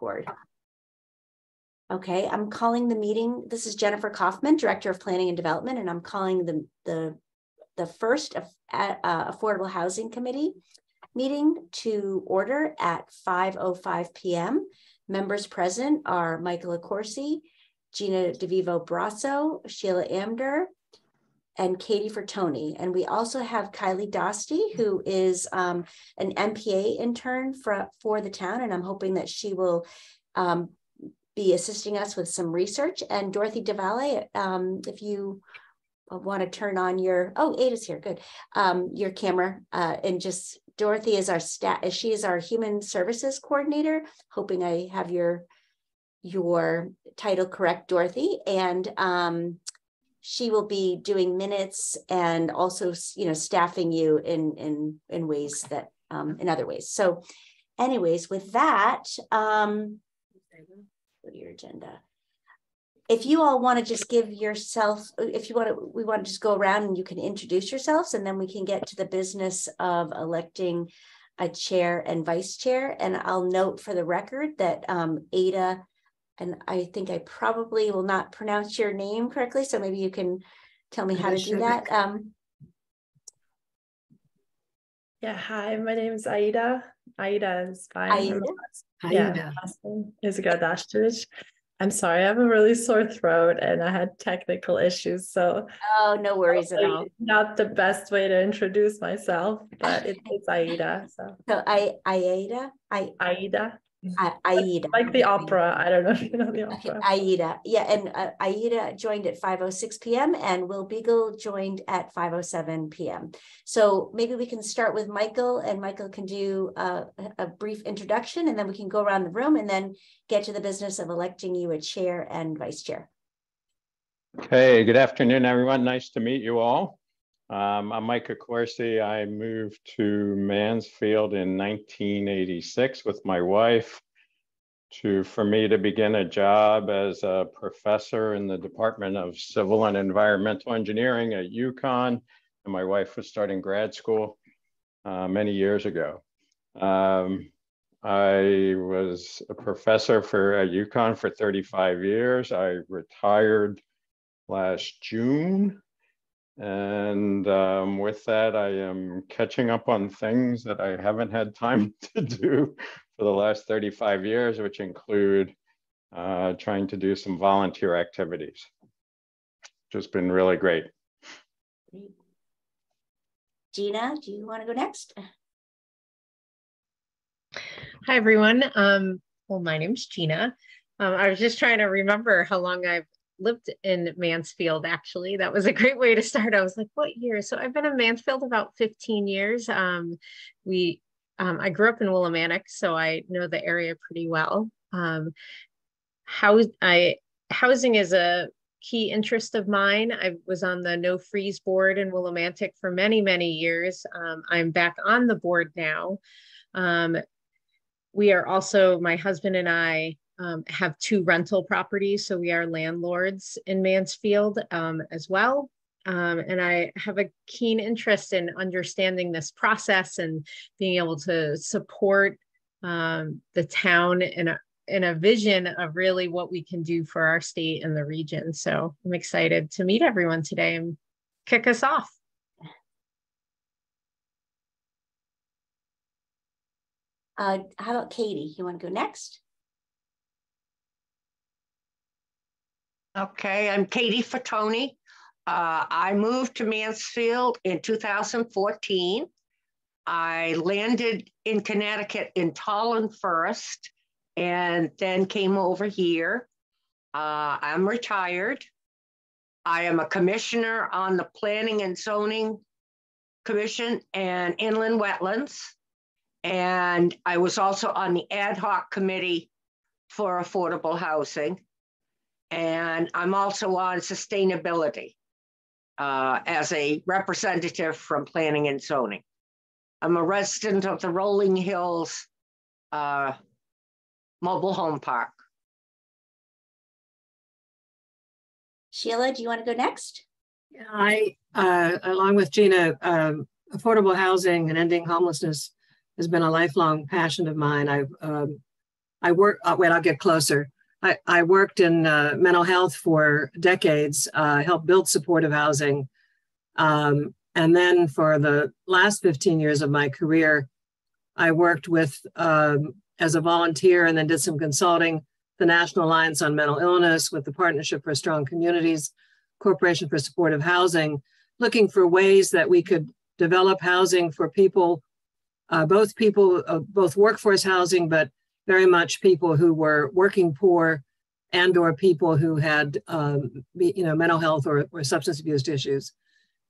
record. Okay, I'm calling the meeting. This is Jennifer Kaufman, Director of Planning and Development, and I'm calling the first Affordable Housing Committee meeting to order at 5:05 p.m. Members present are Michael Accorsi, Gina DeVivo Brasso, Sheila Amder, and Katie Fertoni. And we also have Kylie Dostie, who is an MPA intern for the town, and I'm hoping that she will be assisting us with some research. And Dorothy DeValle, if you want to turn on your, Ada's here, good, your camera, and just, Dorothy is our she is our Human Services Coordinator, hoping I have your title correct, Dorothy. And she will be doing minutes and also, staffing you in ways that, in other ways. So anyways, with that, go to your agenda. If you all want to just give yourself, we want to just go around and you can introduce yourselves, and then we can get to the business of electing a chair and vice chair. And I'll note for the record that Ada, and I think I probably will not pronounce your name correctly, so maybe you can tell me how to do that. Yeah, hi, my name is Aida. Aida is fine. Aida? Yeah, is Gardashtovich. I'm sorry, I have a really sore throat and I had technical issues. So no worries at all. Not the best way to introduce myself, but it's Aida. So Aida? Aida. Aida. Like the opera. I don't know if you know the opera. Okay, Aida. Yeah, and Aida joined at 5:06 p.m. and Will Beagle joined at 5:07 p.m. So maybe we can start with Michael, and Michael can do a brief introduction, and then we can go around the room and then get to the business of electing you a chair and vice chair. Okay, good afternoon, everyone. Nice to meet you all. I'm Mike Accorsi. I moved to Mansfield in 1986 with my wife for me to begin a job as a professor in the Department of Civil and Environmental Engineering at UConn. And my wife was starting grad school many years ago. I was a professor at UConn for 35 years. I retired last June. And with that, I am catching up on things that I haven't had time to do for the last 35 years, which include trying to do some volunteer activities. Just been really great. Gina, do you want to go next? Hi, everyone. Well, my name's Gina. I was just trying to remember how long I've lived in Mansfield, actually. That was a great way to start. I was like, what year? So I've been in Mansfield about 15 years. I grew up in Willimantic, so I know the area pretty well. Housing is a key interest of mine. I was on the No Freeze board in Willimantic for many, many years. I'm back on the board now. We are also, my husband and I have 2 rental properties, so we are landlords in Mansfield as well. And I have a keen interest in understanding this process and being able to support the town in a vision of really what we can do for our state and the region. So I'm excited to meet everyone today and kick us off. How about Katie? You want to go next? Okay, I'm Katie Fertoni. I moved to Mansfield in 2014. I landed in Connecticut in Tolland first, and then came over here. I'm retired. I am a commissioner on the Planning and Zoning Commission and Inland Wetlands. And I was also on the ad hoc committee for affordable housing. And I'm also on sustainability as a representative from Planning and Zoning. I'm a resident of the Rolling Hills Mobile Home Park. Sheila, do you want to go next? I, along with Gina, affordable housing and ending homelessness has been a lifelong passion of mine. I've wait, I'll get closer. I worked in mental health for decades, helped build supportive housing. And then for the last 15 years of my career, I worked with, as a volunteer and then did some consulting, the National Alliance on Mental Illness with the Partnership for Strong Communities, Corporation for Supportive Housing, looking for ways that we could develop housing for people, both workforce housing, but very much people who were working poor and or people who had mental health or substance abuse issues.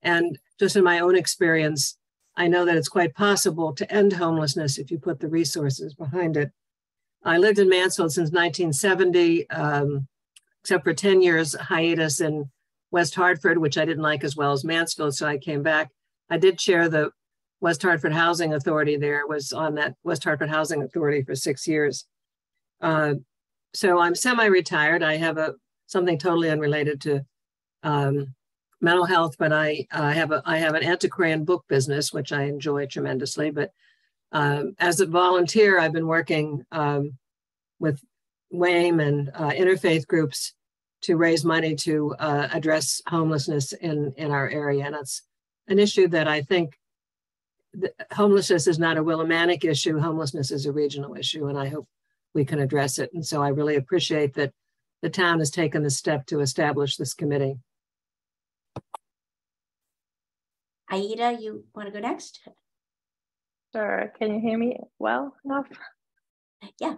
And just in my own experience, I know that it's quite possible to end homelessness if you put the resources behind it. I lived in Mansfield since 1970, except for 10 years hiatus in West Hartford, which I didn't like as well as Mansfield, so I came back. I did chair the West Hartford Housing Authority there, was on that West Hartford Housing Authority for 6 years. So I'm semi-retired. I have something totally unrelated to mental health, but I have an antiquarian book business, which I enjoy tremendously. But as a volunteer, I've been working with WAME and interfaith groups to raise money to address homelessness in our area. And it's an issue that I think homelessness is not a Willimantic issue. Homelessness is a regional issue, and I hope we can address it. And so I really appreciate that the town has taken the step to establish this committee. Aida, you want to go next? Sure. Can you hear me well enough? Yeah.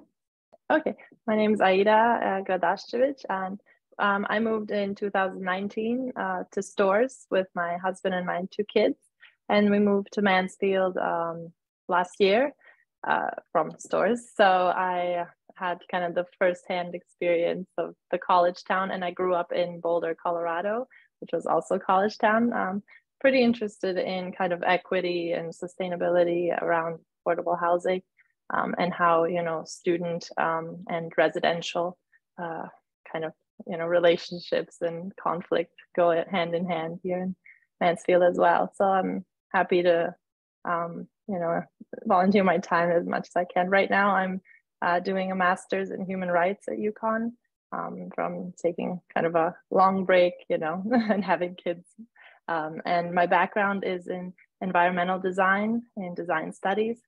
Okay. My name is Aida Gradashevich, and I moved in 2019 to Stores with my husband and my 2 kids. And we moved to Mansfield last year from Stores. So I had kind of the firsthand experience of the college town, and I grew up in Boulder, Colorado, which was also college town. Pretty interested in kind of equity and sustainability around affordable housing, and how, student and residential kind of, relationships and conflict go hand in hand here in Mansfield as well. So I'm happy to, volunteer my time as much as I can. Right now, I'm doing a master's in human rights at UConn, from taking kind of a long break, and having kids. And my background is in environmental design and design studies.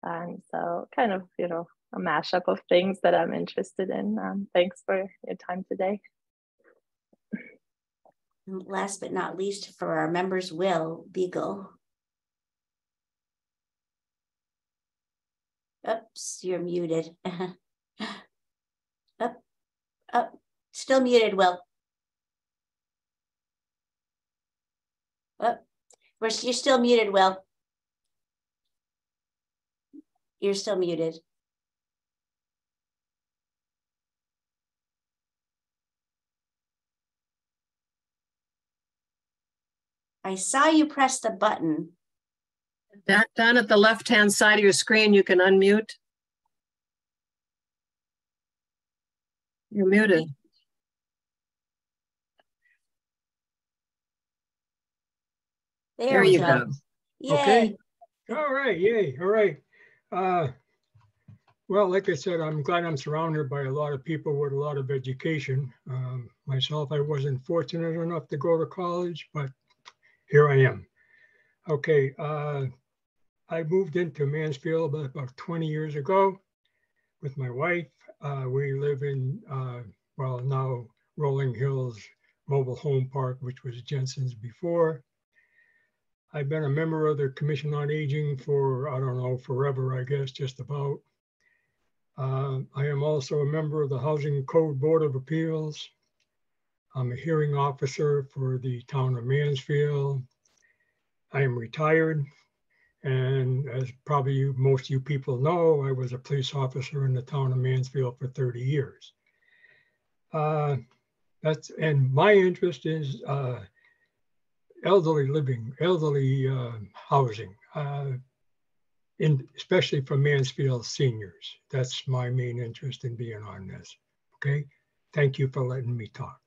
And so kind of, a mashup of things that I'm interested in. Thanks for your time today. Last but not least, for our members, Will Beagle. Oops, you're muted. Up, still muted, Will. You're still muted, Will. You're still muted. I saw you press the button. Down at the left-hand side of your screen, you can unmute. You're muted. There you go. Yay. Okay. All right. Yay. All right. Well, like I said, I'm glad I'm surrounded by a lot of people with a lot of education. Myself, I wasn't fortunate enough to go to college, but here I am. Okay. I moved into Mansfield about 20 years ago with my wife. We live in, now Rolling Hills Mobile Home Park, which was Jensen's before. I've been a member of the Commission on Aging for, I don't know, forever, I guess, just about. I am also a member of the Housing Code Board of Appeals. I'm a hearing officer for the town of Mansfield. I am retired. And as probably most of you people know, I was a police officer in the town of Mansfield for 30 years. And my interest is elderly living, elderly housing, especially for Mansfield seniors. That's my main interest in being on this. Okay, thank you for letting me talk.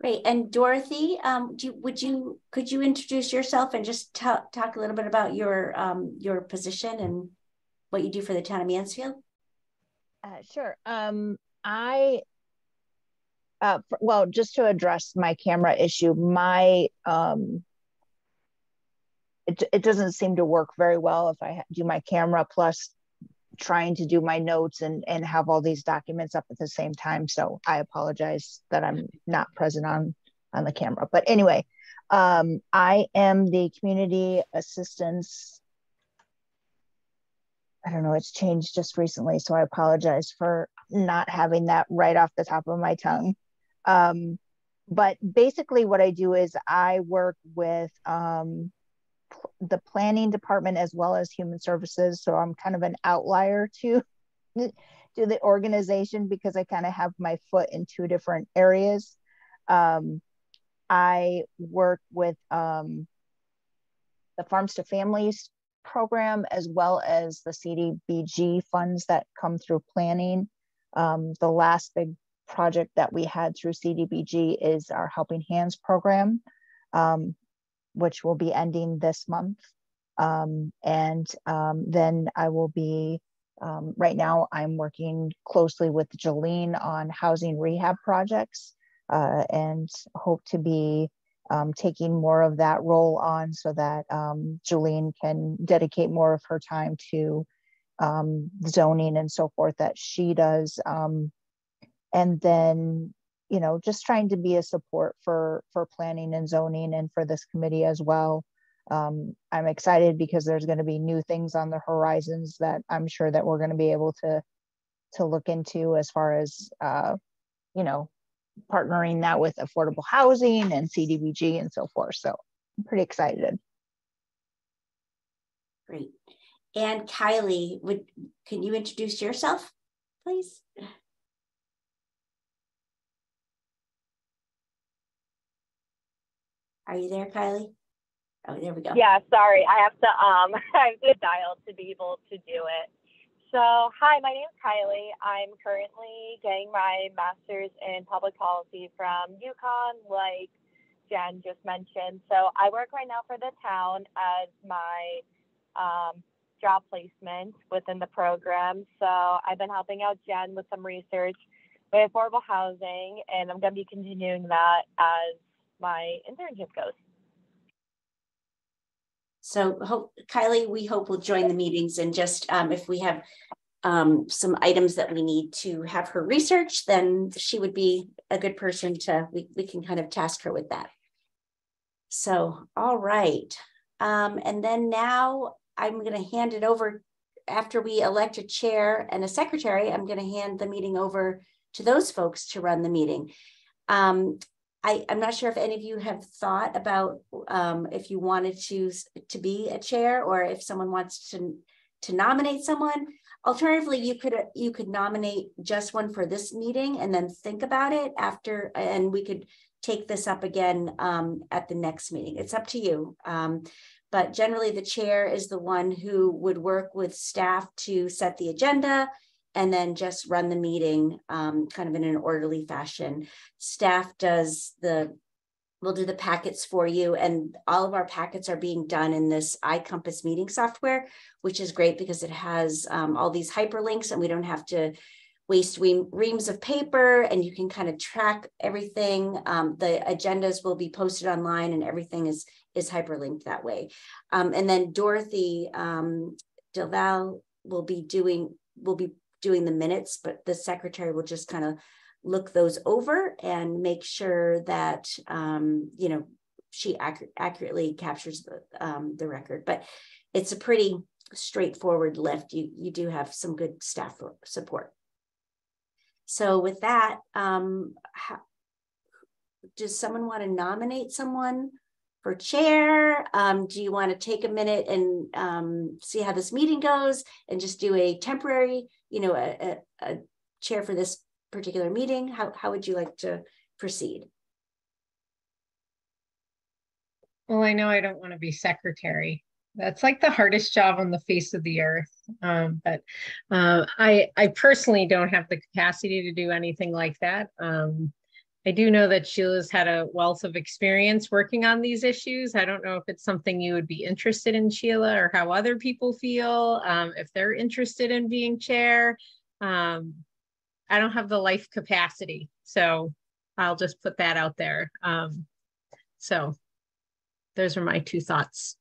Great. And Dorothy, could you introduce yourself and just talk a little bit about your position and what you do for the town of Mansfield? Sure. Well, just to address my camera issue, it doesn't seem to work very well if I do my camera plus trying to do my notes and have all these documents up at the same time. So I apologize that I'm not present on the camera. But anyway, I am the community assistance. I don't know, it's changed just recently, so I apologize for not having that right off the top of my tongue. But basically what I do is I work with the planning department as well as human services. So I'm kind of an outlier to the organization because I kind of have my foot in two different areas. I work with the Farms to Families program as well as the CDBG funds that come through planning. The last big project that we had through CDBG is our Helping Hands program, which will be ending this month. Then I will be, right now I'm working closely with Jolene on housing rehab projects and hope to be taking more of that role on so that Jolene can dedicate more of her time to zoning and so forth that she does. And then, you know, just trying to be a support for planning and zoning and for this committee as well. I'm excited because there's going to be new things on the horizons that I'm sure that we're going to be able to look into as far as, you know, partnering that with affordable housing and CDBG and so forth. So I'm pretty excited. Great. And Kylie, can you introduce yourself, please? Are you there, Kylie? Oh, there we go. Yeah, sorry. I have to dial to be able to do it. So, hi, my name is Kylie. I'm currently getting my master's in public policy from UConn, like Jen just mentioned. So I work right now for the town as my job placement within the program. So I've been helping out Jen with some research with affordable housing, and I'm going to be continuing that as my internship goes. So Kylie, we hope will join the meetings, and just if we have some items that we need to have her research, then she would be a good person to, we can kind of task her with that. So, all right. And then now I'm going to hand it over, after we elect a chair and a secretary, I'm going to hand the meeting over to those folks to run the meeting. I'm not sure if any of you have thought about if you wanted to be a chair, or if someone wants to nominate someone. Alternatively, you could nominate just one for this meeting and then think about it after, and we could take this up again at the next meeting. It's up to you. But generally the chair is the one who would work with staff to set the agenda and then just run the meeting kind of in an orderly fashion. Staff will do the packets for you, and all of our packets are being done in this iCompass meeting software, which is great because it has all these hyperlinks and we don't have to waste reams of paper, and you can kind of track everything. The agendas will be posted online and everything is hyperlinked that way. And then Dorothy Delval will be doing the minutes, but the secretary will just kind of look those over and make sure that you know, she accurately captures the record. But it's a pretty straightforward lift. You do have some good staff support. So with that, does someone want to nominate someone for chair? Do you want to take a minute and see how this meeting goes and just do a temporary, you know, a chair for this particular meeting? How would you like to proceed? Well, I know I don't want to be secretary. That's like the hardest job on the face of the earth. But I personally don't have the capacity to do anything like that. I do know that Sheila's had a wealth of experience working on these issues. I don't know if it's something you would be interested in, Sheila, or how other people feel, if they're interested in being chair. I don't have the life capacity, so I'll just put that out there. So those are my two thoughts.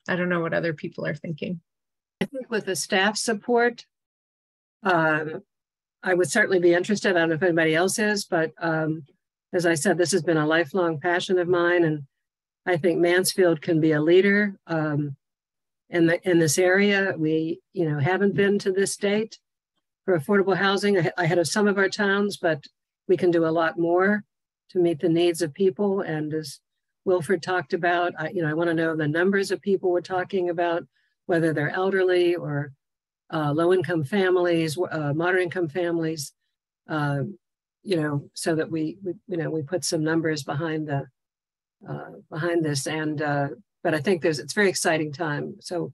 I don't know what other people are thinking. I think with the staff support, I would certainly be interested. I don't know if anybody else is, but as I said, this has been a lifelong passion of mine, and I think Mansfield can be a leader in this area. We, haven't been to this date for affordable housing ahead of some of our towns, but we can do a lot more to meet the needs of people. And as Wilfred talked about, I want to know the numbers of people we're talking about, whether they're elderly or low-income families, moderate-income families, so that we put some numbers behind this. And but I think it's a very exciting time. So,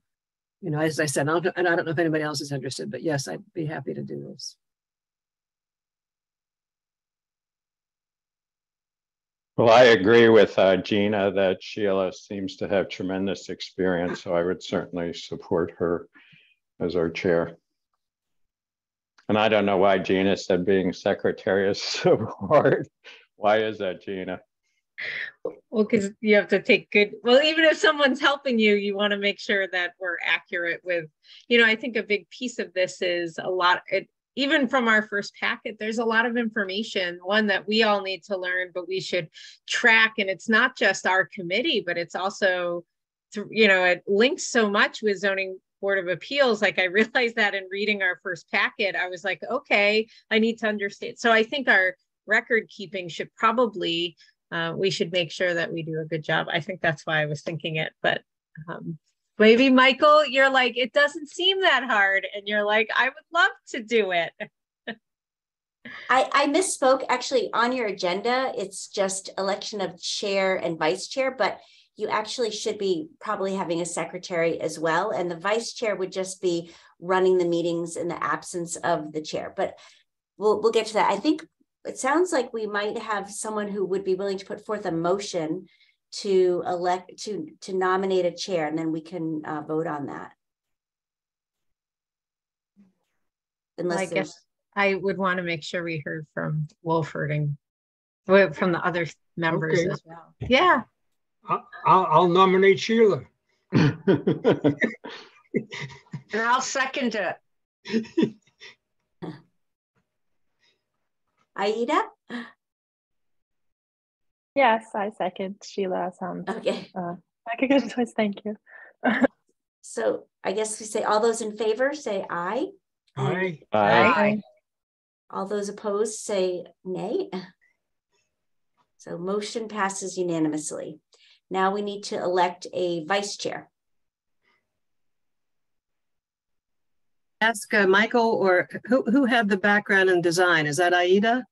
as I said, and I don't know if anybody else is interested, but yes, I'd be happy to do this. Well, I agree with Gina that Sheila seems to have tremendous experience, so I would certainly support her as our chair. And I don't know why Gina said being secretary is so hard. Why is that, Gina? Well, because you have to take even if someone's helping you, you want to make sure that we're accurate with, I think a big piece of this is even from our first packet, there's a lot of information, one that we all need to learn, but we should track. And it's not just our committee, but it's also, it links so much with zoning Board of Appeals. Like I realized that in reading our first packet, I was like, okay, I need to understand. So I think our record keeping should probably, we should make sure that we do a good job. I think that's why I was thinking it, but maybe Michael, you're like, it doesn't seem that hard. And you're like, I would love to do it. I misspoke. Actually, on your agenda, it's just election of chair and vice chair, but you actually should be probably having a secretary as well. And the vice chair would just be running the meetings in the absence of the chair. But we'll get to that. I think it sounds like we might have someone who would be willing to put forth a motion to nominate a chair, and then we can vote on that. Unless I guess I would want to make sure we heard from Wilfred and from the other members as well. Yeah. I'll nominate Sheila. And I'll second it. Aida? Yes, I second Sheila. Sounds okay. Like a good choice. Thank you. So I guess we say all those in favor say aye. Aye. Aye. All those opposed say nay. So motion passes unanimously. Now we need to elect a vice chair. Ask Michael, or who had the background in design? Is that Aida?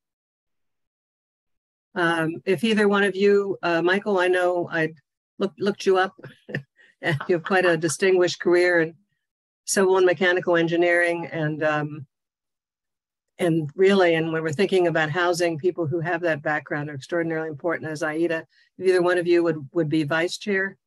If either one of you, Michael, I know I looked you up. And you have quite a distinguished career in civil and mechanical engineering, and really, and when we're thinking about housing, people who have that background are extraordinarily important. As Aida, if either one of you would be vice chair.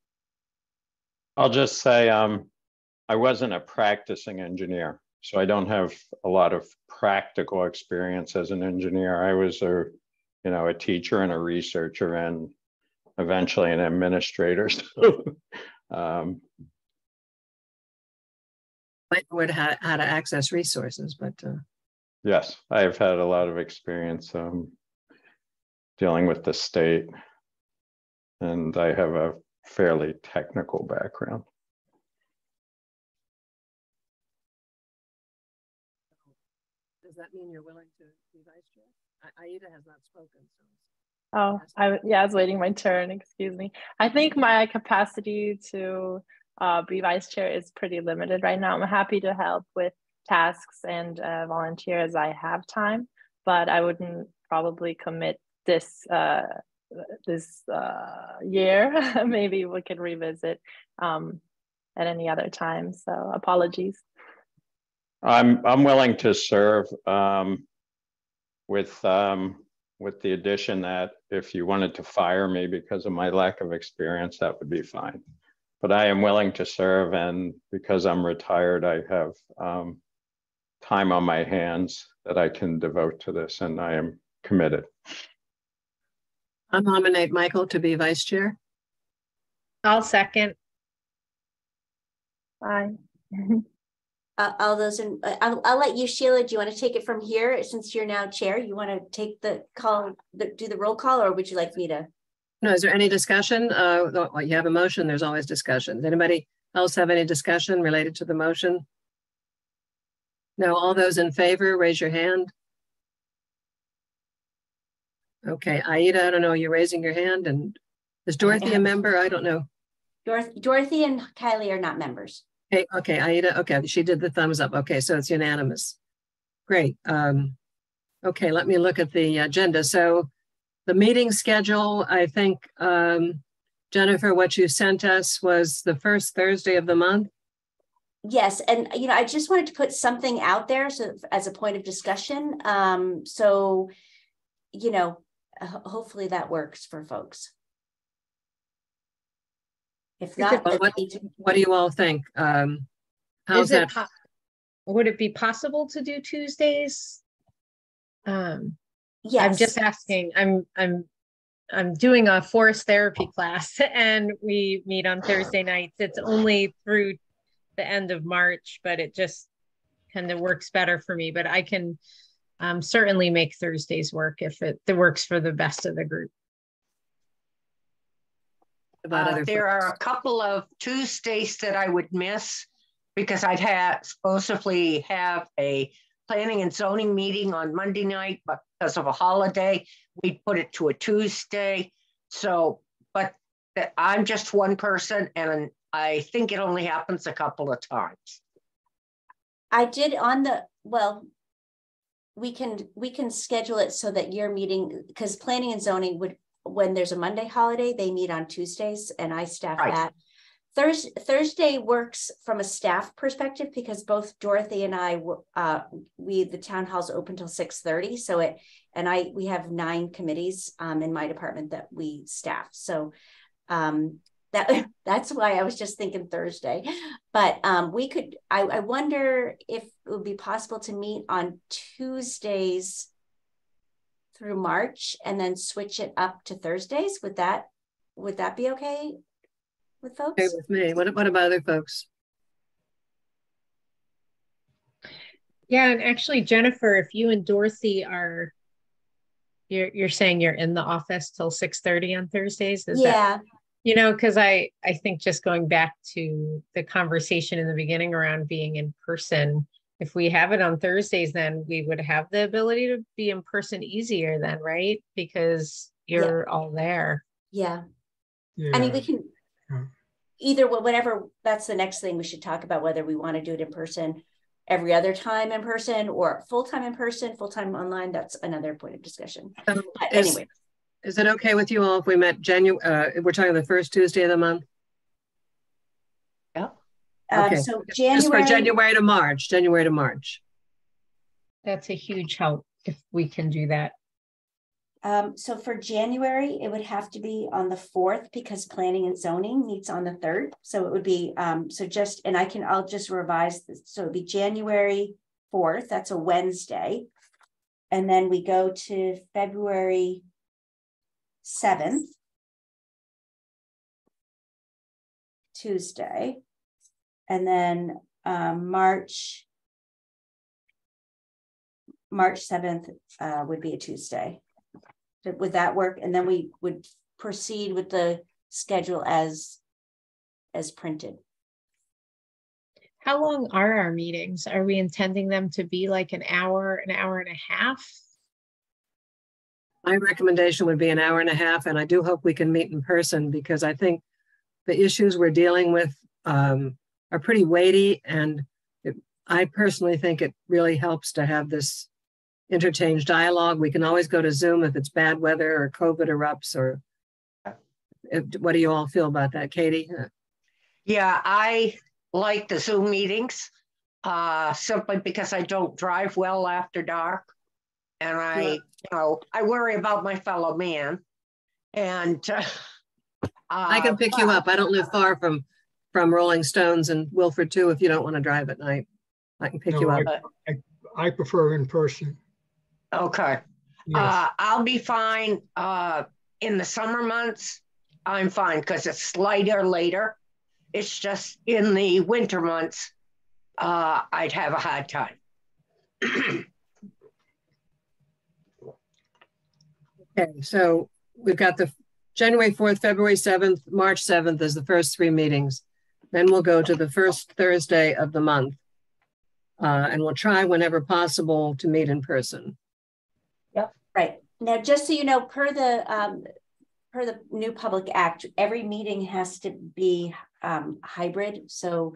I'll just say I wasn't a practicing engineer, so I don't have a lot of practical experience as an engineer. I was a teacher and a researcher, and eventually an administrator. So, how to access resources, but yes, I've had a lot of experience dealing with the state, and I have a fairly technical background. Does that mean you're willing to be vice chair? Aida has not spoken. So. Oh, I was waiting my turn. Excuse me. I think my capacity to be vice chair is pretty limited right now. I'm happy to help with tasks and volunteer as I have time, but I wouldn't probably commit this year. Maybe we could revisit at any other time. So apologies. I'm willing to serve with with the addition that if you wanted to fire me because of my lack of experience, that would be fine. But I am willing to serve, and because I'm retired, I have time on my hands that I can devote to this, and I am committed. I'll nominate Michael to be vice chair. I'll second. Aye. All those in, I'll let you, Sheila. Do you want to take it from here since you're now chair? You want to take the call, do the roll call, or would you like me to? No, is there any discussion? Well, you have a motion, there's always discussion. Does anybody else have any discussion related to the motion? No, all those in favor, raise your hand. Okay, Aida, I don't know, you're raising your hand, and is Dorothy a member? I don't know. Dorothy and Kylie are not members. Okay, Aida, okay, she did the thumbs up. Okay, so it's unanimous. Great. Okay, let me look at the agenda. So the meeting schedule, I think, Jennifer, what you sent us was the first Thursday of the month. Yes, and I just wanted to put something out there so as a point of discussion. So, hopefully that works for folks. If not, what do you all think? How's that? Would it be possible to do Tuesdays? Yes. I'm just asking. I'm doing a forest therapy class, and we meet on Thursday nights. It's only through the end of March, but it just kind of works better for me. But I can certainly make Thursdays work if it works for the best of the group. There are a couple of Tuesdays that I would miss because I'd supposedly have a planning and zoning meeting on Monday night, but because of a holiday, we'd put it to a Tuesday. So, but I'm just one person, and I think it only happens a couple of times. I did we can schedule it so that your meeting, because planning and zoning would, when there's a Monday holiday, they meet on Tuesdays, and I staff that. Thursday works from a staff perspective because both Dorothy and I, the town hall's open till 6:30. So we have 9 committees in my department that we staff. So that's why I was just thinking Thursday, but I wonder if it would be possible to meet on Tuesdays through March and then switch it up to Thursdays. Would that be okay with folks? Okay with me. What about other folks? Yeah, and actually, Jennifer, if you and Dorothy you're saying you're in the office till 6:30 on Thursdays? Yeah. Because I think just going back to the conversation in the beginning around being in person, if we have it on Thursdays, then we would have the ability to be in person easier then, right? Because you're all there. Yeah. I mean, we can either, whatever, that's the next thing we should talk about, whether we want to do it in person every other time in person or full-time in person, full-time online. That's another point of discussion. But anyway. Is it okay with you all if we met we're talking the first Tuesday of the month? Yeah. Okay. So Just for January to March. That's a huge help if we can do that. So for January, it would have to be on the 4th because planning and zoning meets on the 3rd. So it would be, I'll just revise this. So it'd be January 4th, that's a Wednesday. And then we go to February 7th, Tuesday. And then March 7th would be a Tuesday. Would that work? And then we would proceed with the schedule as printed. How long are our meetings? Are we intending them to be like an hour and a half? My recommendation would be an hour and a half, and I do hope we can meet in person because I think the issues we're dealing with are pretty weighty, and I personally think it really helps to have this interchange dialogue. We can always go to Zoom if it's bad weather or COVID erupts, or what do you all feel about that, Katie? Yeah, I like the Zoom meetings simply because I don't drive well after dark. And I worry about my fellow man. And I can pick you up. I don't live far from Rolling Stones and Wilford too. If you don't want to drive at night, I can pick you up. I prefer in person. Okay. Yes. I'll be fine. In the summer months, I'm fine because it's lighter later. It's just in the winter months, I'd have a hard time. Okay, so we've got the January 4th, February 7th, March 7th as the first 3 meetings. Then we'll go to the first Thursday of the month. And we'll try whenever possible to meet in person. Yep. Right. Now, just so you know, per the new Public Act, every meeting has to be hybrid. So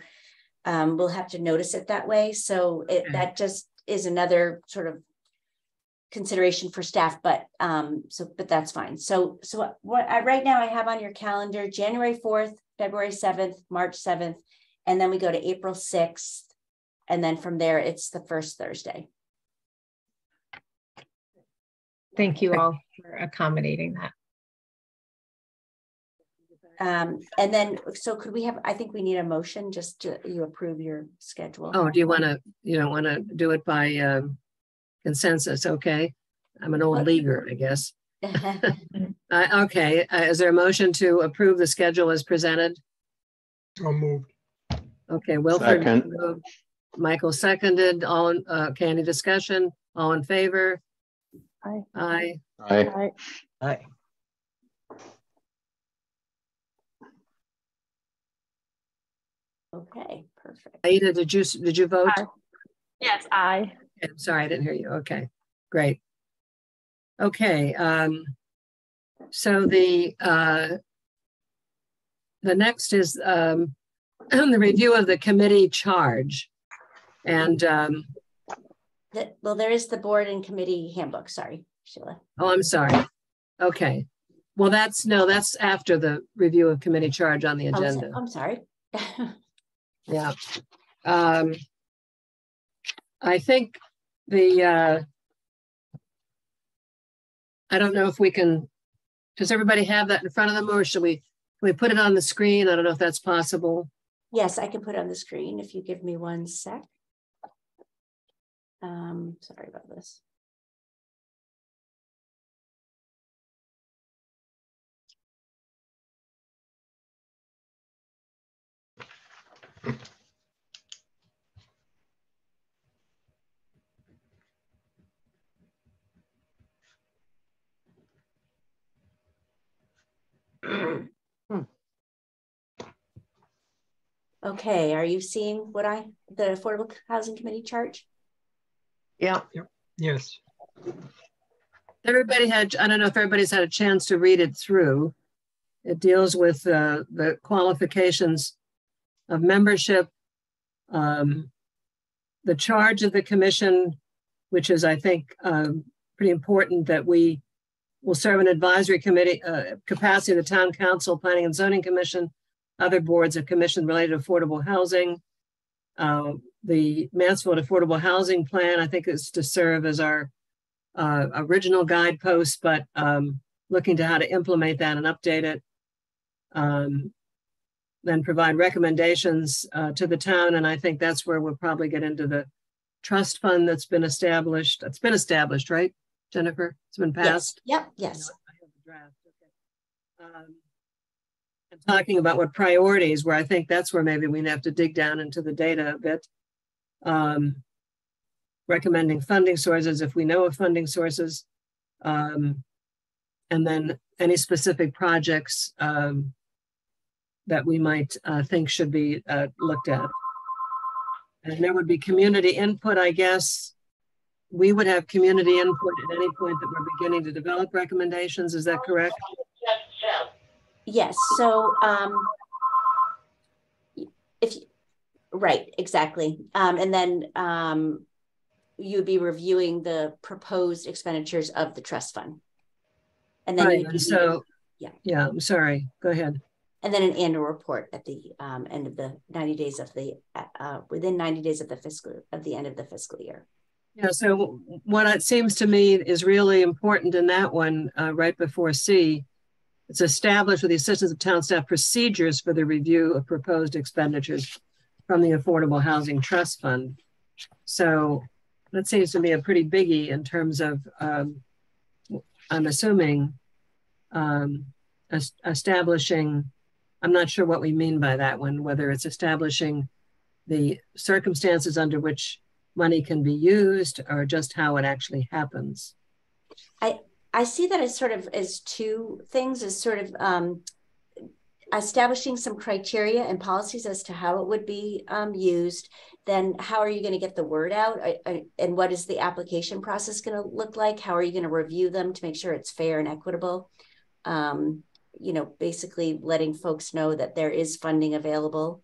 we'll have to notice it that way. So that just is another sort of consideration for staff, but that's fine. So right now I have on your calendar January 4th, February 7th, March 7th, and then we go to April 6th. And then from there, it's the first Thursday. Thank you all for accommodating that. And then, so could we have, I think we need a motion just to you approve your schedule. Oh, do you want to, you don't want to do it by consensus? Okay. I'm an old leaguer, I guess. Okay. Is there a motion to approve the schedule as presented? So moved. Okay. Wilford Second. moved. Michael seconded. All in, okay, any discussion? All in favor? Aye. Aye. Aye. Aye. Okay, perfect. Aida, did you vote? Aye. Yes, aye. I'm sorry, I didn't hear you. Okay, great. Okay, so the next is the review of the committee charge. And well, there is the board and committee handbook. Sorry, Sheila. Oh, I'm sorry. Okay. Well, that's after the review of committee charge on the agenda. I'm sorry. Yeah. I think I don't know if we can, does everybody have that in front of them, or should we put it on the screen? I don't know if that's possible. Yes, I can put it on the screen if you give me 1 sec. Sorry about this. Okay, are you seeing what the Affordable Housing Committee charge? Yeah. Yep. Yes. Everybody had, I don't know if everybody's had a chance to read it through. It deals with the qualifications of membership, the charge of the commission, which is, I think, pretty important, that we will serve an advisory committee capacity of the Town Council, Planning and Zoning Commission, other boards of commission related to affordable housing. The Mansfield Affordable Housing Plan, I think, is to serve as our original guidepost, but looking to how to implement that and update it. Then provide recommendations to the town. And I think that's where we'll probably get into the trust fund that's been established. It's been established, right, Jennifer? It's been passed? Yes. Yep, yes. I have the draft. Okay. And talking about what priorities, where I think that's where maybe we have to dig down into the data a bit. Recommending funding sources if we know of funding sources. And then any specific projects that we might think should be looked at. And there would be community input, I guess. We would have community input at any point that we're beginning to develop recommendations. Is that correct? Yes. So right, exactly. And then you'd be reviewing the proposed expenditures of the trust fund. And then right. So yeah, I'm sorry. Go ahead. And then an annual report at the end of the 90 days of the within 90 days of the end of the fiscal year. Yeah, so what it seems to me is really important in that one, right before C, it's established with the assistance of town staff procedures for the review of proposed expenditures from the Affordable Housing Trust Fund. So that seems to be a pretty biggie in terms of, I'm assuming, establishing, I'm not sure what we mean by that one, whether it's establishing the circumstances under which money can be used or just how it actually happens. I see that as sort of as two things, as sort of establishing some criteria and policies as to how it would be used. Then how are you going to get the word out? And what is the application process going to look like? How are you going to review them to make sure it's fair and equitable? You know, basically letting folks know that there is funding available,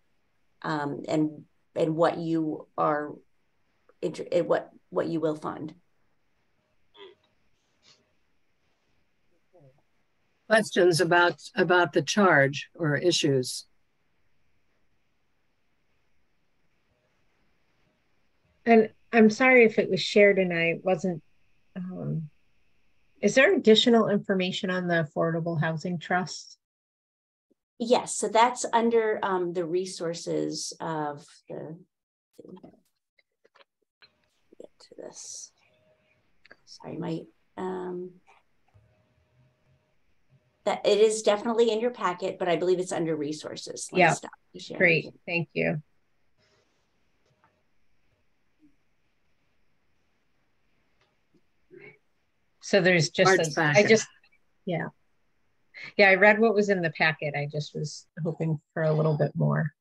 and what you are, what you will fund. Questions about the charge or issues? And I'm sorry if it was shared and I wasn't, is there additional information on the Affordable Housing Trust? Yes, so that's under the resources of the, get to this. Sorry, my, that it is definitely in your packet, but I believe it's under resources. Yeah, great, thank you. So there's just, yeah, I read what was in the packet. I just was hoping for a little bit more.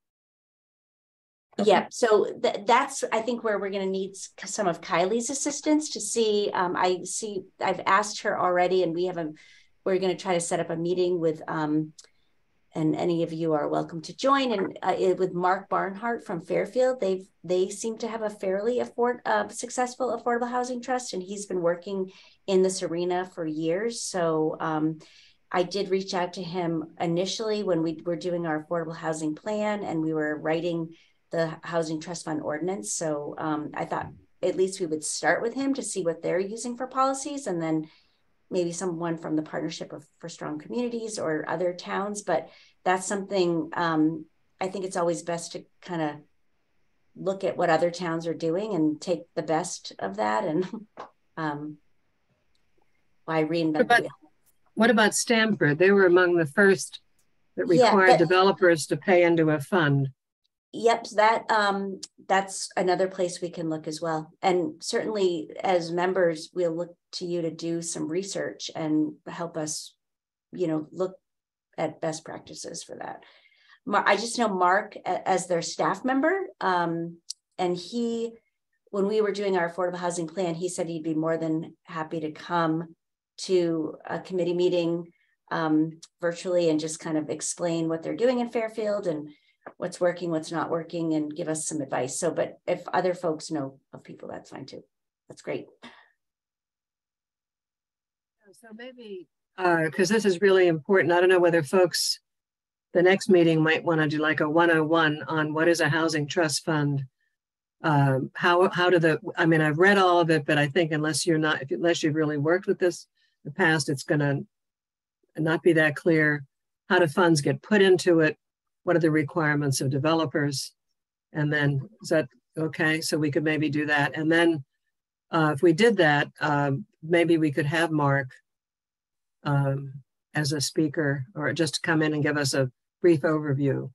Okay. Yeah, so that's, I think, where we're going to need some of Kylie's assistance to see. I've asked her already, and we're going to try to set up a meeting with, and any of you are welcome to join, and with Mark Barnhart from Fairfield. They seem to have a fairly successful affordable housing trust, and he's been working in this arena for years. So I did reach out to him initially when we were doing our affordable housing plan and we were writing the Housing Trust Fund ordinance. So I thought at least we would start with him to see what they're using for policies, and then maybe someone from the Partnership for Strong Communities or other towns. But that's something I think it's always best to kind of look at what other towns are doing and take the best of that, and why reinvent the wheel. What about Stamford? They were among the first that required developers to pay into a fund. Yep, that's another place we can look as well. And certainly as members, we'll look to you to do some research and help us, look at best practices for that. I just know Mark as their staff member, and when we were doing our affordable housing plan, he said he'd be more than happy to come to a committee meeting virtually and just kind of explain what they're doing in Fairfield and what's working, what's not working, and give us some advice. So, but if other folks know of people, that's fine too. That's great. So maybe, because this is really important, I don't know whether folks, the next meeting might want to do like a 101 on what is a housing trust fund. How do I mean, I've read all of it, but I think unless you've really worked with this in the past, it's going to not be that clear. How do funds get put into it? What are the requirements of developers? And then, is that okay? So we could maybe do that. And then if we did that, maybe we could have Mark as a speaker, or just come in and give us a brief overview.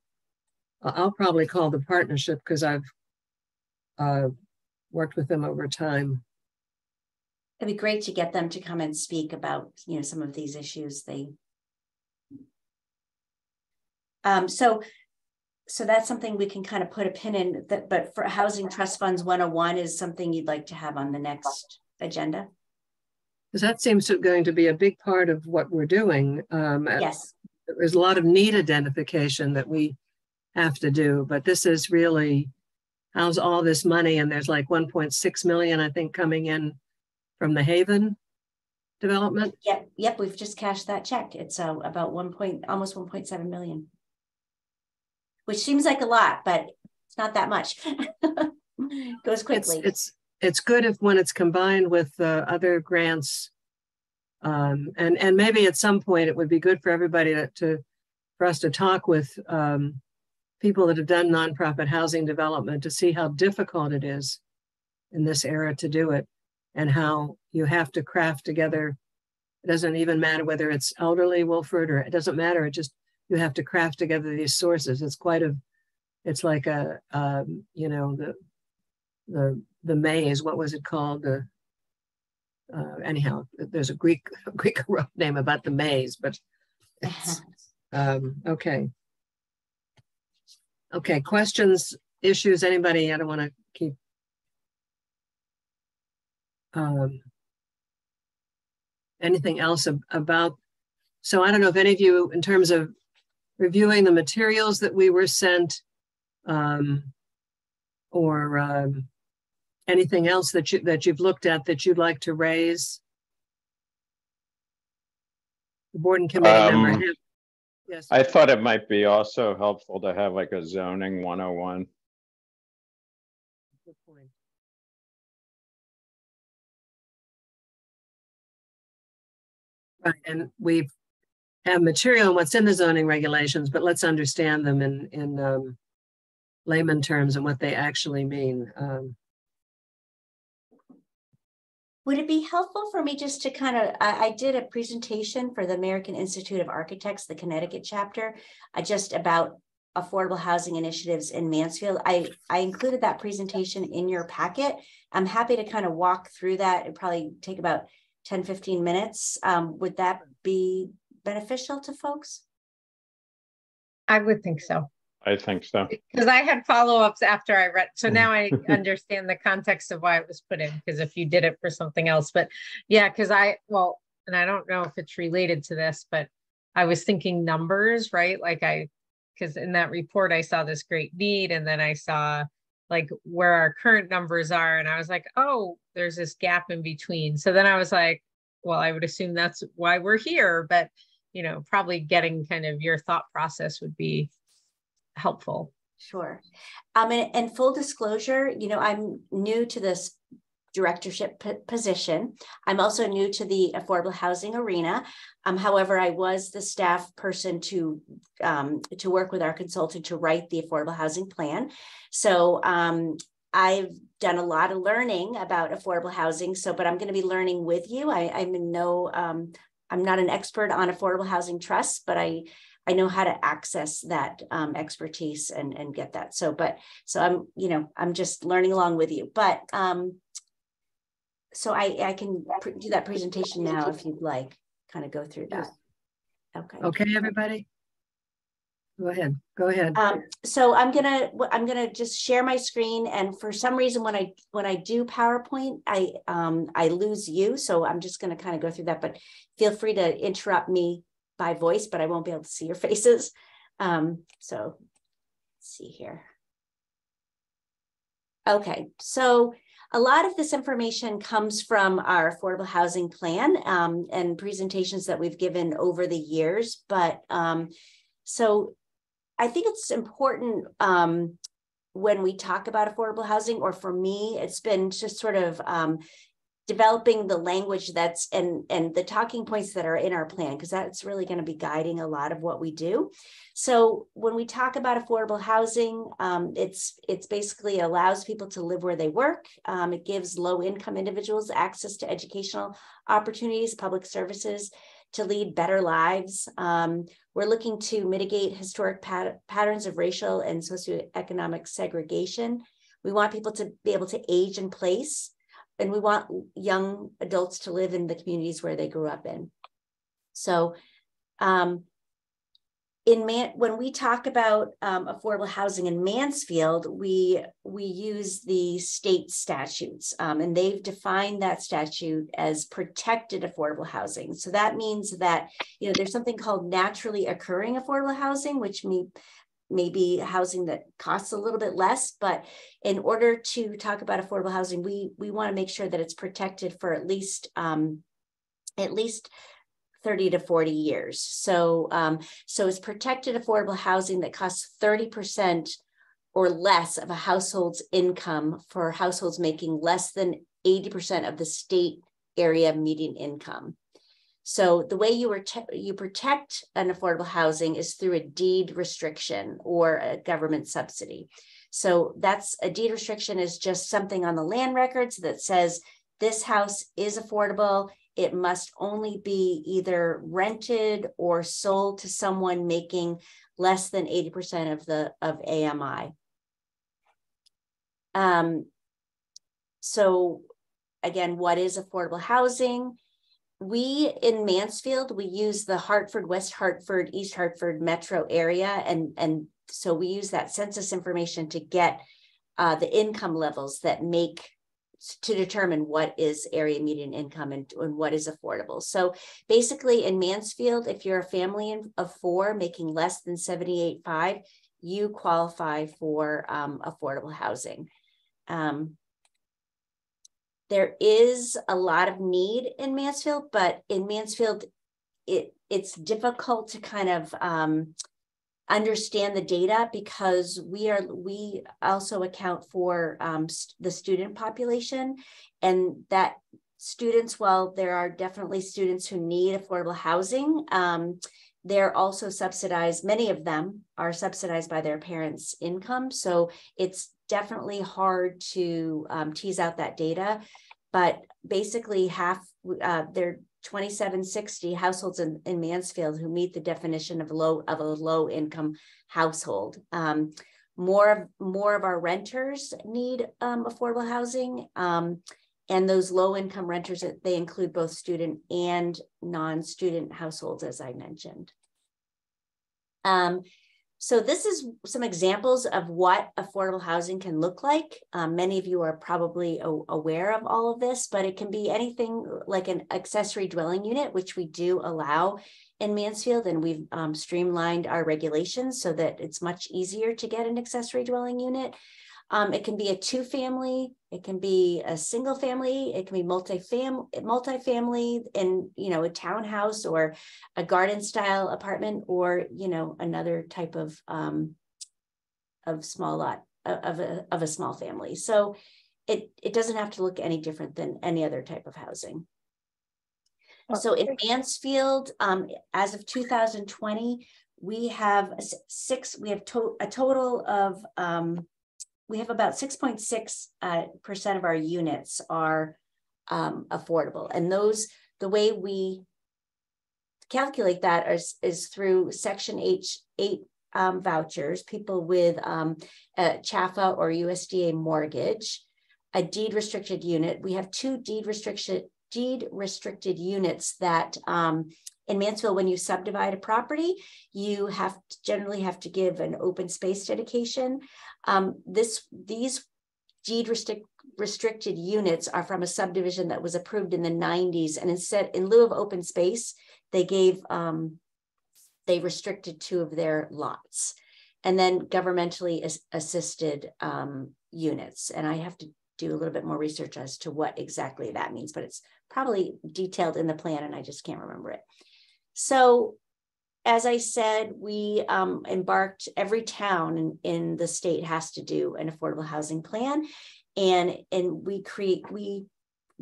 I'll probably call the partnership because I've worked with them over time. It'd be great to get them to come and speak about, some of these issues. So that's something we can kind of put a pin in. But for Housing Trust Funds 101 is something you'd like to have on the next agenda? Because that seems going to be a big part of what we're doing. Yes. There's a lot of need identification that we have to do, but this is really, how's all this money? And there's like 1.6 million, I think, coming in from the Haven development. Yep. We've just cashed that check. It's about almost 1.7 million, which seems like a lot, but it's not that much. Goes quickly. it's good if when it's combined with other grants, and maybe at some point it would be good for everybody for us to talk with people that have done nonprofit housing development to see how difficult it is in this era to do it, and how you have to craft together. It doesn't even matter whether it's elderly Wilford, or it doesn't matter. It just, you have to craft together these sources. It's it's like a, you know, the maze. What was it called? Anyhow, there's a Greek name about the maze, but it's, okay. Okay, questions, issues, anybody? I don't want to keep. Anything else about, so I don't know if any of you, in terms of reviewing the materials that we were sent, or anything else that you've looked at that you'd like to raise? The board and committee member. Yes. I thought it might be also helpful to have like a zoning 101. Good point. Right, and we have material on what's in the zoning regulations, but let's understand them in layman terms and what they actually mean. Would it be helpful for me just to kind of, I did a presentation for the American Institute of Architects, the Connecticut chapter, just about affordable housing initiatives in Mansfield. I included that presentation in your packet. I'm happy to kind of walk through that. It'd probably take about 10, 15 minutes. Would that be beneficial to folks? I would think so. I think so. Because I had follow-ups after I read. So now I understand the context of why it was put in, because if you did it for something else, but yeah, because and I don't know if it's related to this, but I was thinking numbers, right? Like because in that report, I saw this great need, and then I saw like where our current numbers are. And I was like, oh, there's this gap in between. So then I was like, well, I would assume that's why we're here, but, you know, probably getting kind of your thought process would be helpful. Sure. And full disclosure, you know, I'm new to this directorship position. I'm also new to the affordable housing arena. However, I was the staff person to work with our consultant to write the affordable housing plan. So I've done a lot of learning about affordable housing. But I'm going to be learning with you. I'm not an expert on affordable housing trusts, but I know how to access that expertise and get that. So I'm just learning along with you. But so I can do that presentation now if you'd like, kind of go through that. Okay. Okay, everybody. Go ahead. So I'm gonna just share my screen, and for some reason when I do PowerPoint, I lose you. So I'm just gonna kind of go through that, but feel free to interrupt me by voice, but I won't be able to see your faces. So let's see here. Okay, so a lot of this information comes from our affordable housing plan and presentations that we've given over the years. But so I think it's important when we talk about affordable housing, or for me, it's been just sort of developing the language that's and the talking points that are in our plan, because that's really going to be guiding a lot of what we do. So when we talk about affordable housing, it's basically allows people to live where they work. It gives low-income individuals access to educational opportunities, public services, to lead better lives. We're looking to mitigate historic patterns of racial and socioeconomic segregation. We want people to be able to age in place, and we want young adults to live in the communities where they grew up in. So when we talk about affordable housing in Mansfield, we use the state statutes, and they've defined that statute as protected affordable housing. So that means that, you know, there's something called naturally occurring affordable housing, which may be housing that costs a little bit less, but in order to talk about affordable housing, we want to make sure that it's protected for at least 30 to 40 years. So it's protected affordable housing that costs 30% or less of a household's income for households making less than 80% of the state area median income. So the way you protect an affordable housing is through a deed restriction or a government subsidy. So that's a deed restriction is just something on the land records that says this house is affordable. It must only be either rented or sold to someone making less than 80% of AMI. So again, what is affordable housing? We in Mansfield, we use the Hartford, West Hartford, East Hartford metro area. And so we use that census information to get the income levels that to determine what is area median income and what is affordable. So basically in Mansfield, if you're a family of 4 making less than 78.5, you qualify for affordable housing. There is a lot of need in Mansfield, but in Mansfield, it's difficult to kind of understand the data because we also account for the student population, and that students, while there are definitely students who need affordable housing, they're also subsidized. Many of them are subsidized by their parents' income. So it's definitely hard to tease out that data, but basically there are 2,760 households in Mansfield who meet the definition of a low income household. More of our renters need affordable housing, and those low income renters, they include both student and non-student households, as I mentioned. So this is some examples of what affordable housing can look like. Many of you are probably aware of all of this, but it can be anything like an accessory dwelling unit, which we do allow in Mansfield, and we've streamlined our regulations so that it's much easier to get an accessory dwelling unit. It can be a 2-family, it can be a single family, it can be multifamily in, a townhouse or a garden style apartment, or, another type of small lot of a small family. So it doesn't have to look any different than any other type of housing. So in Mansfield, as of 2020, we have a total of, we have about 6.6% of our units are affordable. And the way we calculate that is through Section 8 vouchers, people with a CHFA or USDA mortgage, a deed restricted unit. We have 2 deed restricted units that in Mansfield, when you subdivide a property, you generally have to give an open space dedication. These deed restricted units are from a subdivision that was approved in the 90s, and instead, in lieu of open space, they restricted 2 of their lots, and then governmentally assisted units. And I have to do a little bit more research as to what exactly that means, but it's probably detailed in the plan, and I just can't remember it. So, as I said, we embarked, every town in the state has to do an affordable housing plan. And we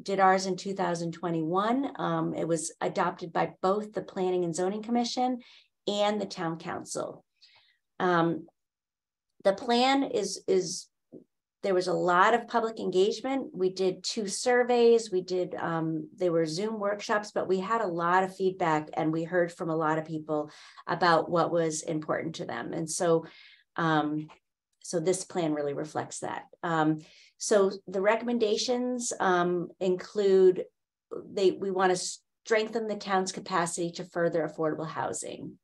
did ours in 2021. It was adopted by both the Planning and Zoning Commission and the Town Council. The plan there was a lot of public engagement. We did 2 surveys. We did, they were Zoom workshops, but we had a lot of feedback, and we heard from a lot of people about what was important to them. And so, so this plan really reflects that. So the recommendations include, we want to strengthen the town's capacity to further affordable housing.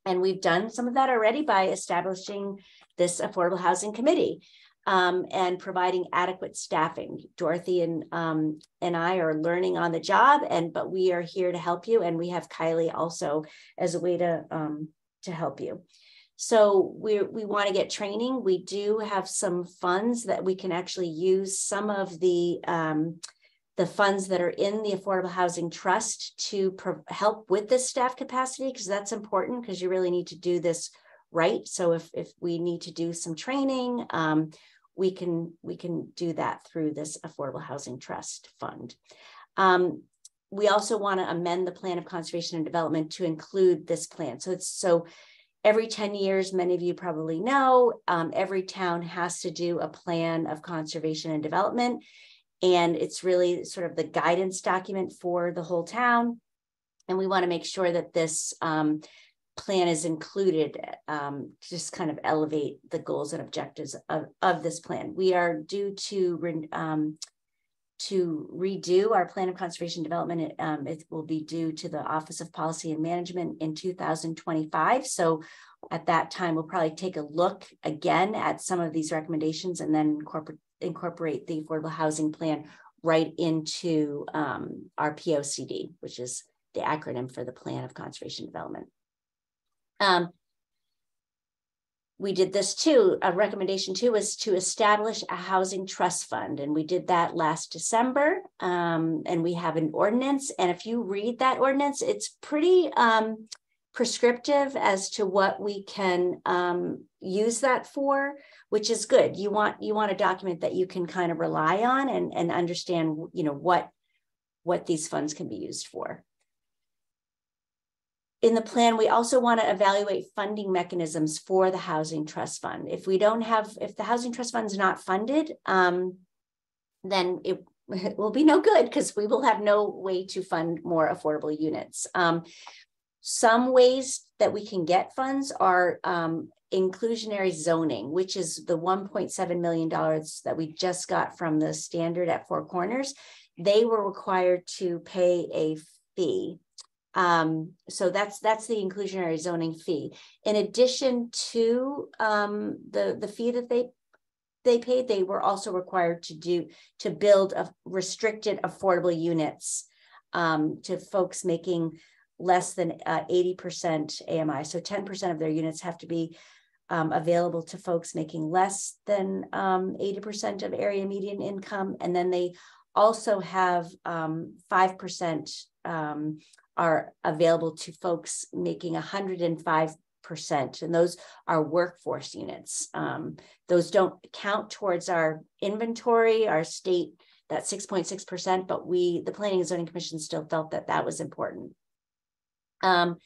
And we've done some of that already by establishing this Affordable Housing Committee and providing adequate staffing. Dorothy and I are learning on the job, but we are here to help you. And we have Kylie also as a way to help you. So we want to get training. We do have some funds that we can actually use, some of the funds that are in the Affordable Housing Trust to help with this staff capacity, because that's important, because you really need to do this right. So if we need to do some training, we can do that through this Affordable Housing Trust Fund. We also want to amend the Plan of Conservation and Development to include this plan. So every 10 years, many of you probably know, every town has to do a plan of conservation and development. And it's really sort of the guidance document for the whole town. And we want to make sure that this plan is included, just kind of elevate the goals and objectives of this plan. We are due to redo our Plan of Conservation Development. It will be due to the Office of Policy and Management in 2025. So at that time, we'll probably take a look again at some of these recommendations and then incorporate the Affordable Housing Plan right into our POCD, which is the acronym for the Plan of Conservation Development. We did this too. A recommendation too was to establish a housing trust fund. And we did that last December. And we have an ordinance. And if you read that ordinance, it's pretty prescriptive as to what we can use that for, which is good. You want a document that you can kind of rely on and understand, you know, what these funds can be used for. In the plan, we also want to evaluate funding mechanisms for the Housing Trust Fund. If the Housing Trust Fund is not funded, then it will be no good because we will have no way to fund more affordable units. Some ways that we can get funds are inclusionary zoning, which is the $1.7 million that we just got from the standard at Four Corners. They were required to pay a fee. So that's the inclusionary zoning fee. In addition to the fee that they paid, they were also required to build a restricted affordable units to folks making less than 80% AMI. So 10% of their units have to be available to folks making less than 80% of area median income. And then they also have 5% are available to folks making 105%. And those are workforce units. Those don't count towards our inventory, our state, that 6.6%, but the Planning and Zoning Commission still felt that that was important. From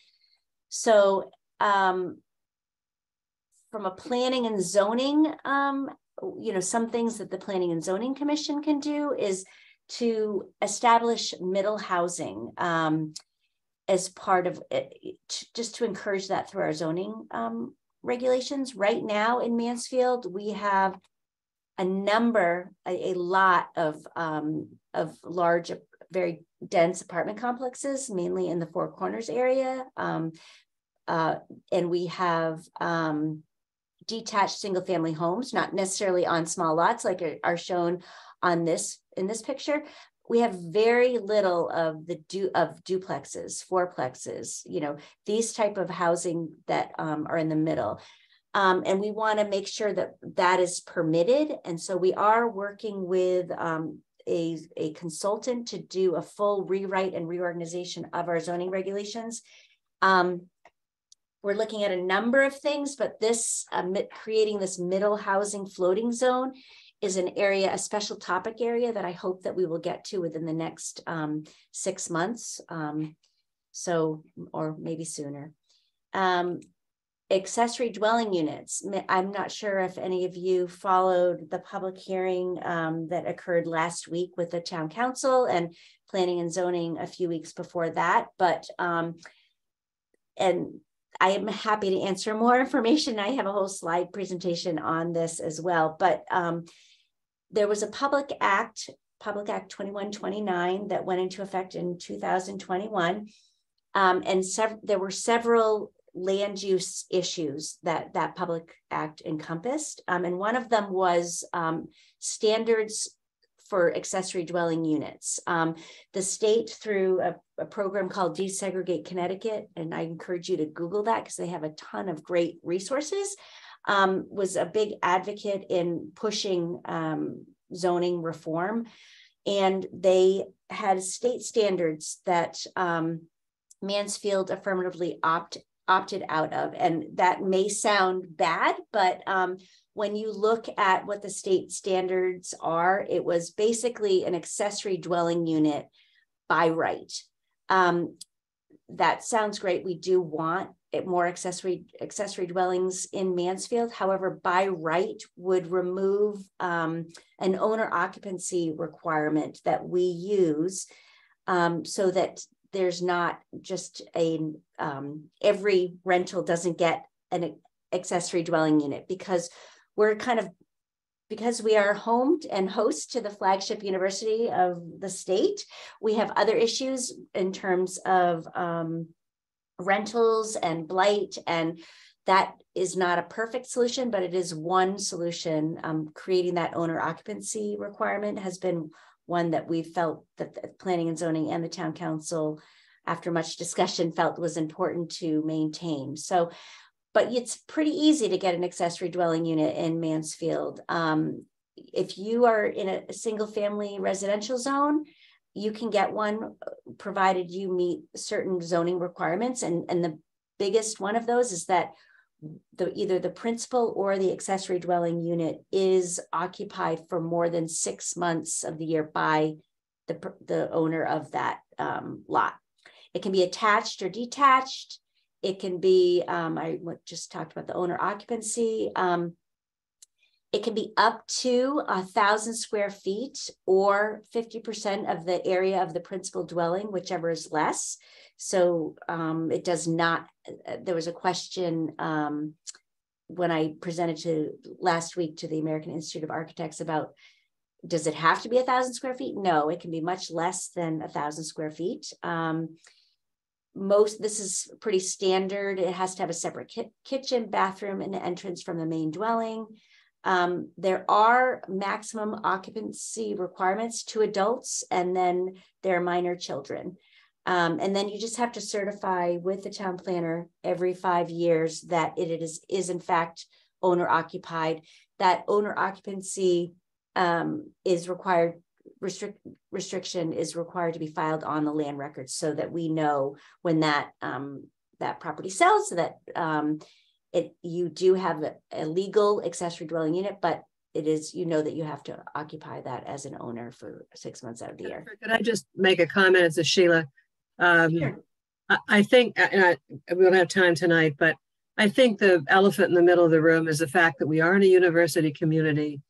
a planning and zoning, you know, some things that the Planning and Zoning Commission can do is to establish middle housing as part of it, just to encourage that through our zoning regulations. Right now in Mansfield, we have a lot of large, very dense apartment complexes, mainly in the Four Corners area. And we have detached single family homes, not necessarily on small lots like are shown on in this picture. We have very little of duplexes, fourplexes, you know, these type of housing that are in the middle. And we want to make sure that that is permitted. And so we are working with a consultant to do a full rewrite and reorganization of our zoning regulations. We're looking at a number of things, but this creating this middle housing floating zone is an area, a special topic area that I hope that we will get to within the next 6 months. Or maybe sooner. Accessory dwelling units. I'm not sure if any of you followed the public hearing that occurred last week with the town council and planning and zoning a few weeks before that, but and I am happy to answer more information. I have a whole slide presentation on this as well, but there was a Public Act 2129 that went into effect in 2021. And there were several land use issues that Public Act encompassed. And one of them was standards for accessory dwelling units. The state, through a program called Desegregate Connecticut, and I encourage you to Google that because they have a ton of great resources, was a big advocate in pushing zoning reform. And they had state standards that Mansfield affirmatively opted out of. And that may sound bad, but when you look at what the state standards are, it was basically an accessory dwelling unit by right. That sounds great. We do want more accessory dwellings in Mansfield. However, by right would remove an owner occupancy requirement that we use, so that there's not just every rental doesn't get an accessory dwelling unit, because we are home and host to the flagship university of the state. We have other issues in terms of rentals and blight, and that is not a perfect solution, but it is one solution. Creating that owner occupancy requirement has been one that we felt that the planning and zoning and the town council, after much discussion, felt was important to maintain. So, but it's pretty easy to get an accessory dwelling unit in Mansfield. If you are in a single family residential zone, you can get one provided you meet certain zoning requirements. And the biggest one of those is that either the principal or the accessory dwelling unit is occupied for more than 6 months of the year by the owner of that lot. It can be attached or detached. It can be, I just talked about the owner occupancy. It can be up to 1,000 square feet or 50% of the area of the principal dwelling, whichever is less. So it does not, there was a question when I presented last week to the American Institute of Architects about, does it have to be 1,000 square feet? No, it can be much less than 1,000 square feet. This is pretty standard. It has to have a separate kitchen, bathroom, and entrance from the main dwelling. There are maximum occupancy requirements to adults, and then there are minor children. And then you just have to certify with the town planner every 5 years that it is in fact owner occupied. That owner occupancy is required. Restriction is required to be filed on the land records, so that we know when that property sells, so that you do have a legal accessory dwelling unit, but it is, that you have to occupy that as an owner for 6 months out of the year. Could I just make a comment as a Sheila? Sure. I think, and we don't have time tonight, but I think the elephant in the middle of the room is the fact that we are in a university community.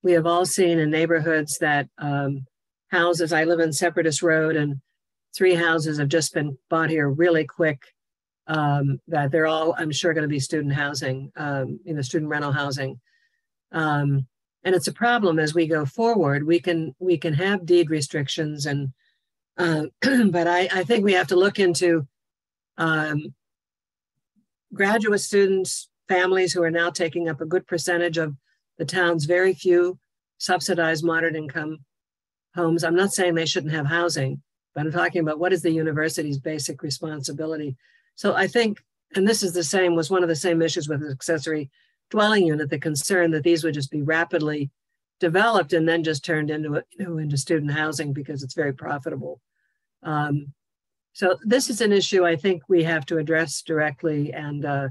We have all seen in neighborhoods that houses, I live in Separatist Road, and 3 houses have just been bought here really quick, that they're all, I'm sure, going to be student housing, student rental housing. And it's a problem as we go forward. We can have deed restrictions, and but I think we have to look into graduate students, families who are now taking up a good percentage of the town's very few subsidized moderate income homes. I'm not saying they shouldn't have housing, but I'm talking about what is the university's basic responsibility. So I think, and this is was one of the same issues with the accessory dwelling unit, the concern that these would just be rapidly developed and then just turned into into student housing because it's very profitable. So this is an issue I think we have to address directly, and in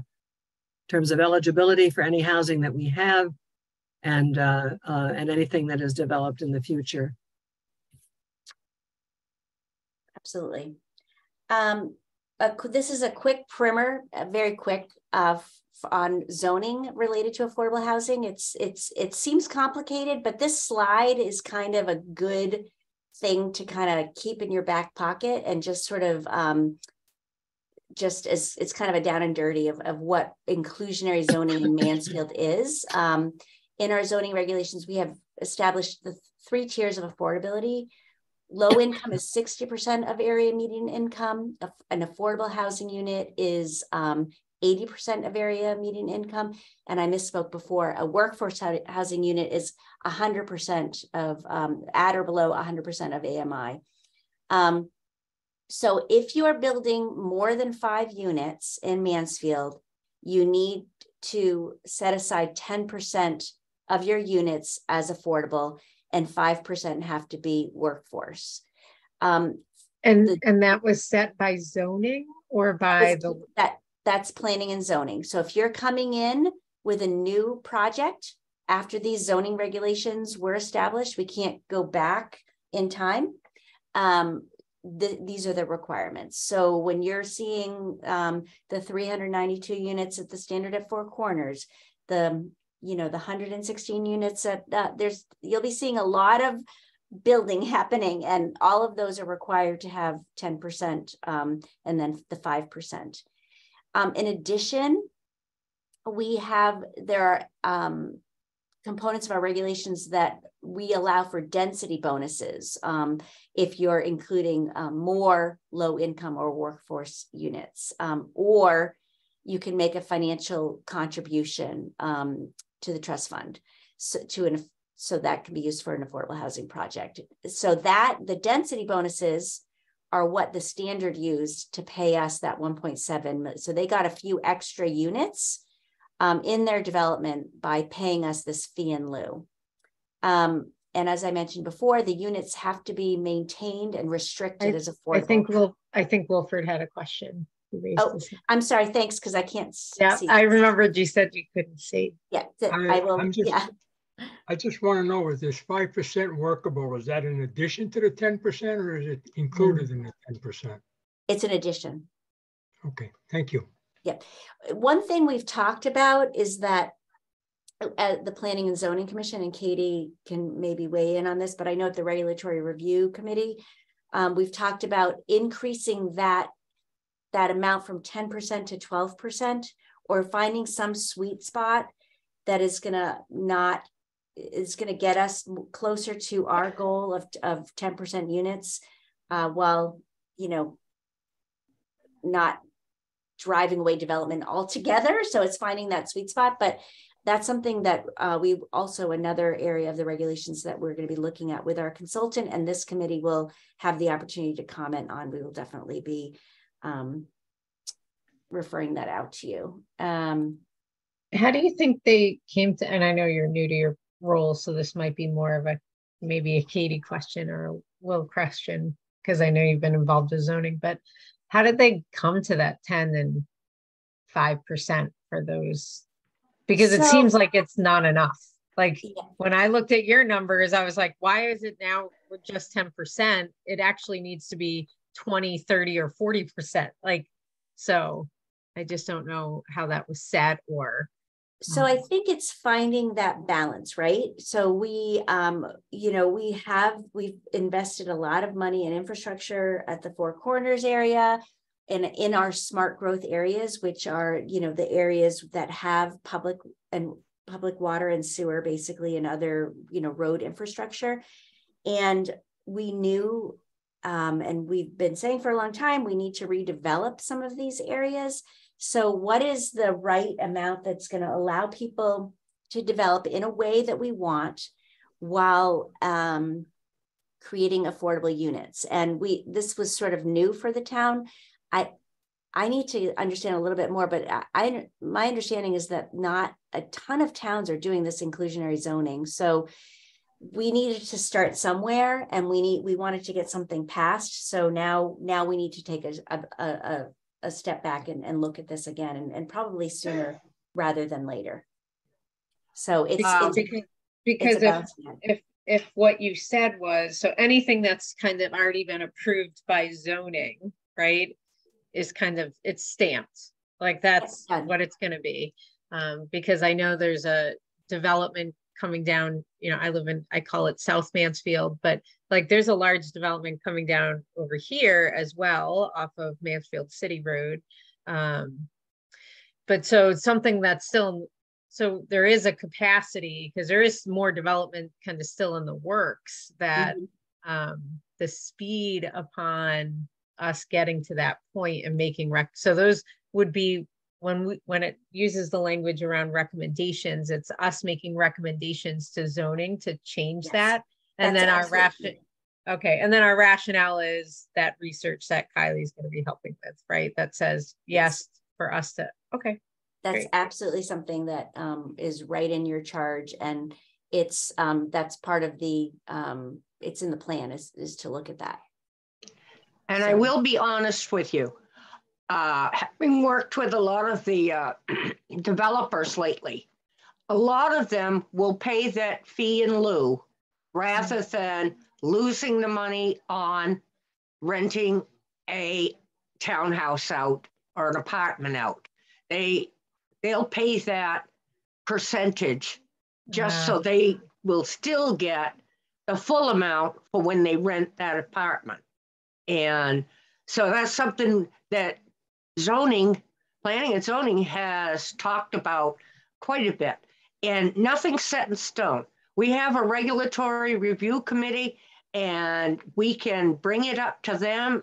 terms of eligibility for any housing that we have, and anything that is developed in the future. Absolutely. This is a quick primer, very quick, on zoning related to affordable housing. It seems complicated, but this slide is kind of a good thing to kind of keep in your back pocket, and just sort of just as it's kind of a down and dirty of what inclusionary zoning in Mansfield is. In our zoning regulations, we have established the 3 tiers of affordability. Low income is 60% of area median income. An affordable housing unit is 80% of area median income. And I misspoke before, a workforce housing unit is 100% of, at or below 100% of AMI. So if you are building more than 5 units in Mansfield, you need to set aside 10% of your units as affordable, and 5% have to be workforce. And that was set by zoning or by that's planning and zoning. So if you're coming in with a new project after these zoning regulations were established, we can't go back in time. These are the requirements. So when you're seeing the 392 units at the Standard at Four Corners, the 116 units at you'll be seeing a lot of building happening, and all of those are required to have 10% and then the 5%. In addition, there are components of our regulations that we allow for density bonuses if you're including more low income or workforce units, or you can make a financial contribution to the trust fund so that can be used for an affordable housing project. So that the density bonuses are what the Standard used to pay us that 1.7 million. So they got a few extra units in their development by paying us this fee in lieu. And as I mentioned before, the units have to be maintained and restricted as affordable. I think Wilford had a question. Oh, I'm sorry. Thanks, because I can't see. I remembered you said you couldn't see. Yeah, I will. I just want to know, is this 5% workable? Is that in addition to the 10% or is it included in the 10%? It's an addition. Okay, thank you. Yeah. One thing we've talked about is that at the Planning and Zoning Commission, and Katie can maybe weigh in on this, but I know at the Regulatory Review Committee, we've talked about increasing that amount from 10% to 12%, or finding some sweet spot that is going to get us closer to our goal of 10% units, while, not driving away development altogether. So it's finding that sweet spot, but that's something that we also, another area of the regulations that we're going to be looking at with our consultant, and this committee will have the opportunity to comment on. We will definitely be referring that out to you. How do you think they came to, and I know you're new to your role, so this might be more of maybe a Katie question or a Will question, because I know you've been involved with zoning, but how did they come to that 10 and 5% for those? Because it seems like it's not enough. Like when I looked at your numbers, I was like, why is it now with just 10%? It actually needs to be 20, 30, or 40%. So I just don't know how that was set or. So I think it's finding that balance, right? So we've invested a lot of money in infrastructure at the Four Corners area and in our smart growth areas, which are, the areas that have public water and sewer, basically, and other, road infrastructure. And we knew, and we've been saying for a long time, we need to redevelop some of these areas. So what is the right amount that's going to allow people to develop in a way that we want while creating affordable units? And this was sort of new for the town. I need to understand a little bit more, but my understanding is that not a ton of towns are doing this inclusionary zoning. So we needed to start somewhere, and we wanted to get something passed. So now we need to take a step back and look at this again, and probably sooner rather than later. So if what you said was, so anything that's kind of already been approved by zoning, right, is it's stamped, like that's what it's going to be. Because I know there's a development coming down, I call it South Mansfield, but there's a large development coming down over here as well off of Mansfield City Road. But so it's something that's still, so there is a capacity, because there is more development kind of still in the works, that the speed upon us getting to that point and making so those would be when it uses the language around recommendations, it's us making recommendations to zoning to change that. And then our rationale is that research that Kylie's going to be helping with, right? That says yes for us to, okay. That's great. Absolutely something that is right in your charge. And it's that's part of the, it's in the plan is to look at that. And I will be honest with you. having worked with a lot of the developers lately, a lot of them will pay that fee in lieu rather than losing the money on renting a townhouse out or an apartment out. They'll pay that percentage just so they will still get the full amount for when they rent that apartment. And so that's something that planning and zoning has talked about quite a bit, and nothing's set in stone. We have a regulatory review committee, and we can bring it up to them,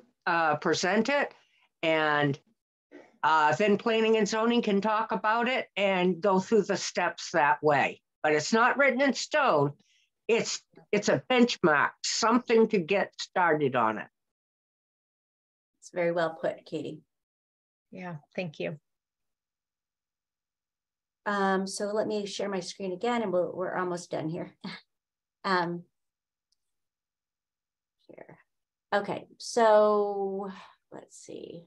present it, and then planning and zoning can talk about it and go through the steps that way. But it's not written in stone. It's a benchmark, something to get started on it. It's very well put, Katie. Yeah, thank you. So let me share my screen again, and we're almost done here. Here. Okay, so let's see.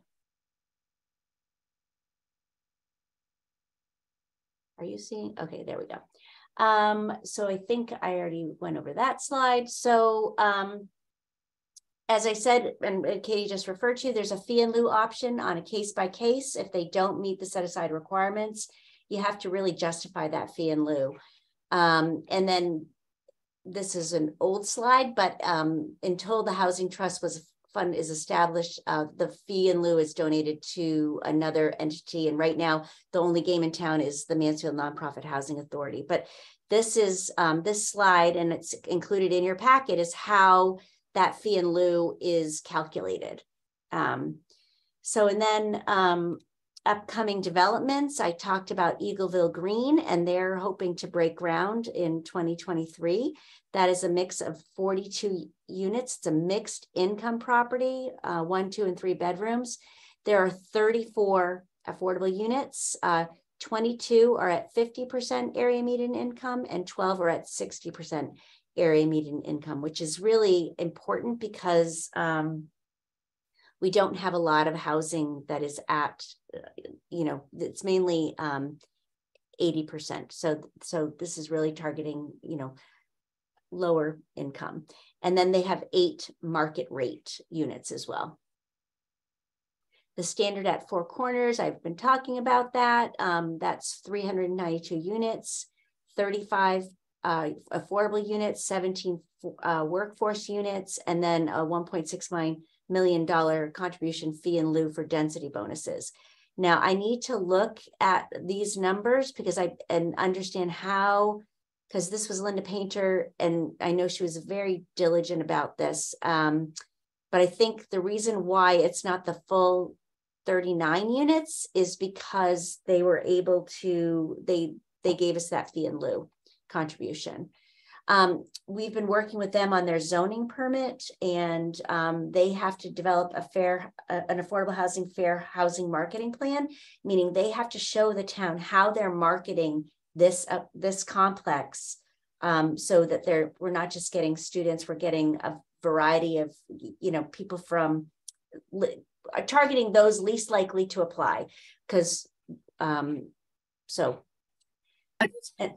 Are you seeing? Okay, there we go. So I think I already went over that slide. So as I said, and Katie just referred to, there's a fee in lieu option on a case by case. If they don't meet the set aside requirements, you have to really justify that fee in lieu. And then this is an old slide, but until the Housing Trust Fund is established, the fee in lieu is donated to another entity. And right now, the only game in town is the Mansfield Nonprofit Housing Authority. But this is this slide, and it's included in your packet, is how that fee in lieu is calculated. So, and then upcoming developments, I talked about Eagleville Green, and they're hoping to break ground in 2023. That is a mix of 42 units. It's a mixed income property, 1, 2, and 3 bedrooms. There are 34 affordable units. 22 are at 50% area median income, and 12 are at 60% area median income, which is really important because we don't have a lot of housing that is at, it's mainly 80%. So this is really targeting, lower income. And then they have 8 market rate units as well. The standard at Four Corners, I've been talking about that. That's 392 units, 35 affordable units, 17 workforce units, and then a $1.69 million contribution fee in lieu for density bonuses. Now, I need to look at these numbers because understand how, because this was Linda Painter, and I know she was very diligent about this. But I think the reason why it's not the full 39 units is because they were able to, they gave us that fee in lieu contribution. We've been working with them on their zoning permit, and they have to develop an affordable housing fair housing marketing plan, meaning they have to show the town how they're marketing this complex, so that we're not just getting students, we're getting a variety of people from targeting those least likely to apply, because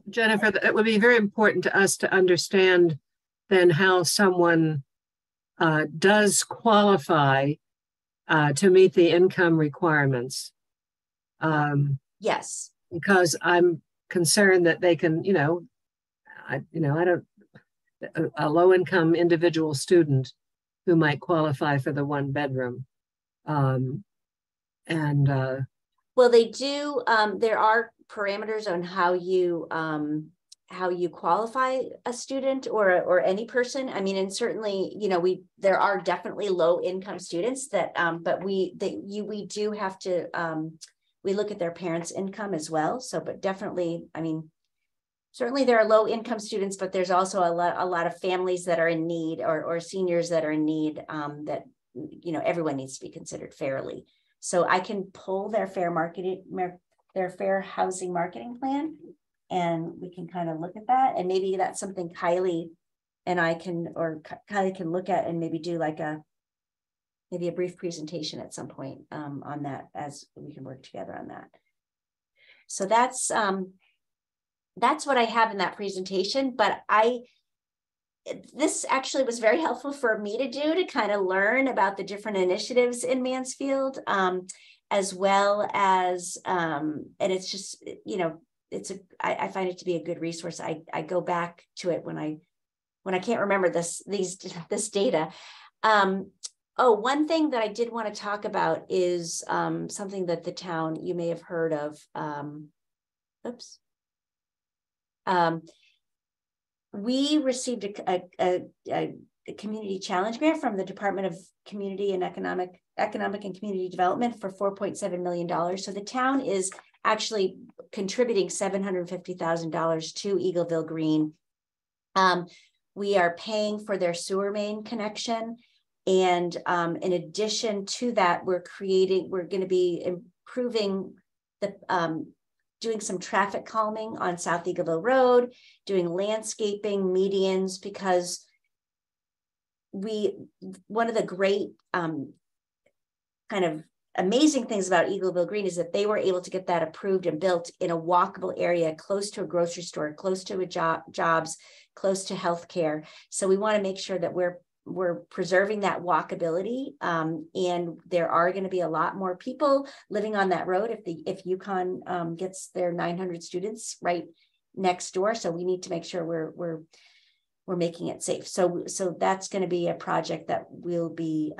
Jennifer, it would be very important to us to understand then how someone does qualify to meet the income requirements. Yes. Because I'm concerned that they can, a low-income individual student who might qualify for the 1 bedroom. Well, they do. There are parameters on how you qualify a student or any person. I mean, and certainly, there are definitely low income students that, but we do have to, we look at their parents' income as well. So, but definitely, I mean, certainly there are low income students, but there's also a lot of families that are in need, or seniors that are in need, that, everyone needs to be considered fairly. So I can pull their fair housing marketing plan, and we can kind of look at that. And maybe that's something Kylie and I can, or Kylie can look at and maybe do like a maybe a brief presentation at some point on that, as we can work together on that. So that's what I have in that presentation, but this actually was very helpful for me to do, to kind of learn about the different initiatives in Mansfield, as well as, and it's just, you know, I find it to be a good resource. I go back to it when I can't remember this data. Oh, one thing that I did want to talk about is something that the town, you may have heard of. We received a community challenge grant from the Department of Community and Economic and Community Development for $4.7 million. So the town is actually contributing $750,000 to Eagleville Green. We are paying for their sewer main connection. And in addition to that, we're going to be improving doing some traffic calming on South Eagleville Road, doing landscaping, medians, because one of the great kind of amazing things about Eagleville Green is that they were able to get that approved and built in a walkable area, close to a grocery store, close to jobs, close to healthcare. So we want to make sure that we're preserving that walkability, and there are going to be a lot more people living on that road if UConn gets their 900 students right next door. So we need to make sure we're making it safe. So that's going to be a project that we'll be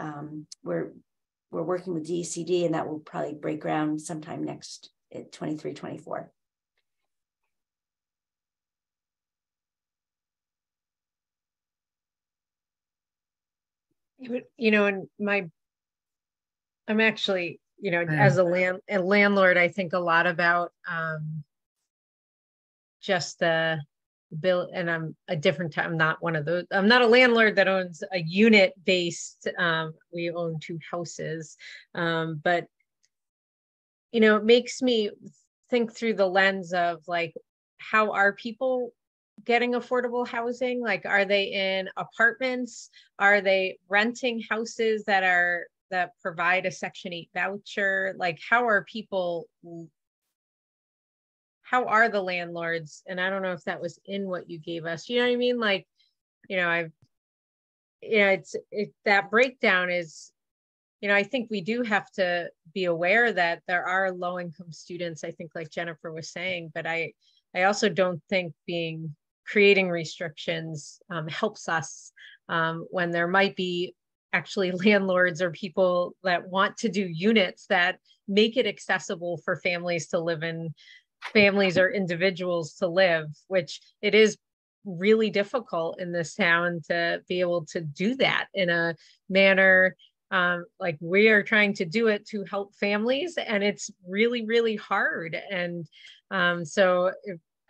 we're working with DECD, and that will probably break ground sometime next 23-24. You know, I'm actually, you know, as a landlord, I think a lot about just the bill, and I'm a different time. I'm not one of those. I'm not a landlord that owns a unit based. We own 2 houses, but you know, it makes me think through the lens of like, how are people getting affordable housing? Like, are they in apartments? Are they renting houses that provide a Section 8 voucher? Like, how are the landlords? And I don't know if that was in what you gave us, you know what I mean? Like, you know, that breakdown is, you know, I think we do have to be aware that there are low income students, I think, like Jennifer was saying, but I also don't think creating restrictions helps us when there might be actually landlords or people that want to do units that make it accessible for families to live in, families or individuals to live, which it is really difficult in this town to be able to do that in a manner like we are trying to do it to help families, and it's really, really hard. And so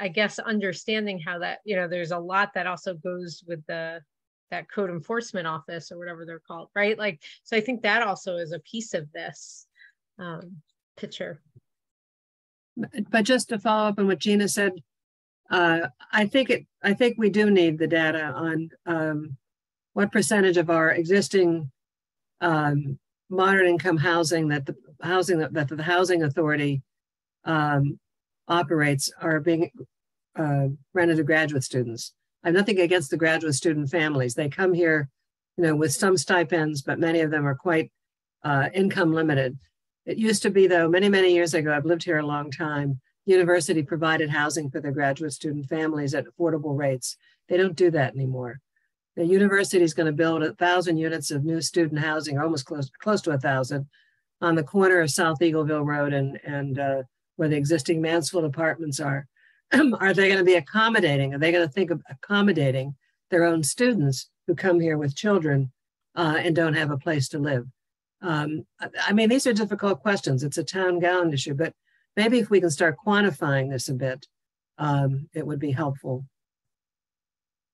I guess understanding how that, you know, there's a lot that also goes with that code enforcement office or whatever they're called, right? Like, so I think that also is a piece of this picture. But just to follow up on what Gina said, I think we do need the data on what percentage of our existing moderate income housing that the housing authority operates are being rented to graduate students. I have nothing against the graduate student families. They come here, you know, with some stipends, but many of them are quite income limited. It used to be, though, many, many years ago, I've lived here a long time, university provided housing for their graduate student families at affordable rates. They don't do that anymore. The university is going to build 1,000 units of new student housing, almost close to 1,000, on the corner of South Eagleville Road and where the existing Mansfield apartments are. Are they going to be accommodating? Are they going to think of accommodating their own students who come here with children and don't have a place to live? I mean, these are difficult questions. It's a town-gown issue, but maybe if we can start quantifying this a bit, it would be helpful.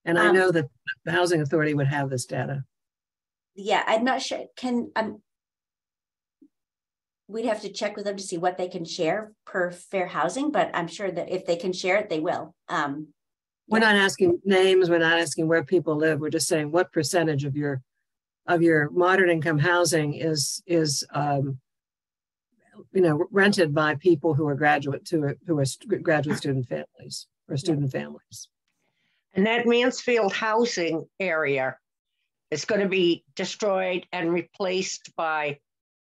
And I know that the Housing Authority would have this data. Yeah, I'm not sure. We'd have to check with them to see what they can share per fair housing, but I'm sure that if they can share it, they will. We're not asking names. We're not asking where people live. We're just saying what percentage of your of your moderate income housing is rented by people who are graduate student families or student families. And that Mansfield housing area is going to be destroyed and replaced by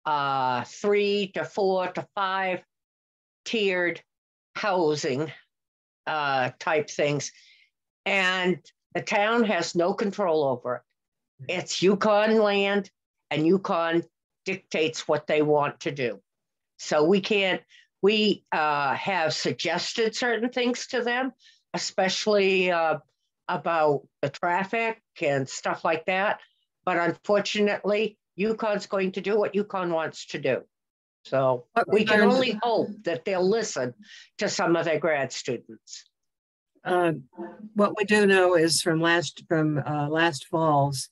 3 to 4 to 5 tiered housing type things. And the town has no control over it. It's Yukon land, and Yukon dictates what they want to do. So we have suggested certain things to them, especially about the traffic and stuff like that. But unfortunately, Yukon's going to do what Yukon wants to do. So we can only hope that they'll listen to some of their grad students. What we do know is from last fall's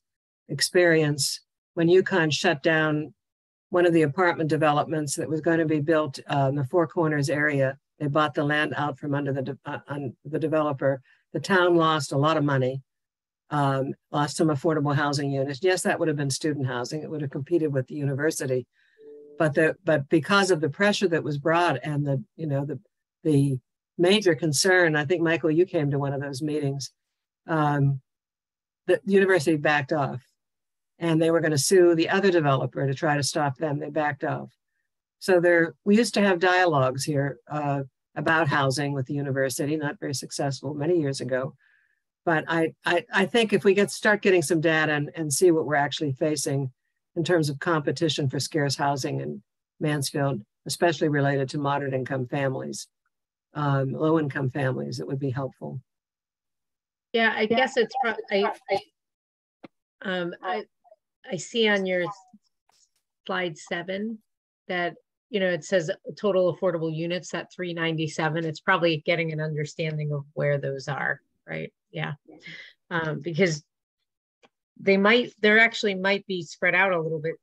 experience, when Yukon shut down one of the apartment developments that was going to be built in the Four Corners area, they bought the land out from under the developer. The town lost a lot of money, lost some affordable housing units. Yes, that would have been student housing. It would have competed with the university. But because of the pressure that was brought and the major concern, I think, Michael, you came to one of those meetings, the university backed off, and they were going to sue the other developer to try to stop them. They backed off. So we used to have dialogues here about housing with the university, not very successful many years ago. But I think if we start getting some data and see what we're actually facing in terms of competition for scarce housing in Mansfield, especially related to moderate income families, low income families, it would be helpful. Yeah, I guess it's I see on your slide 7 that, it says total affordable units at 397. It's probably getting an understanding of where those are, right? Yeah, because there actually might be spread out a little bit,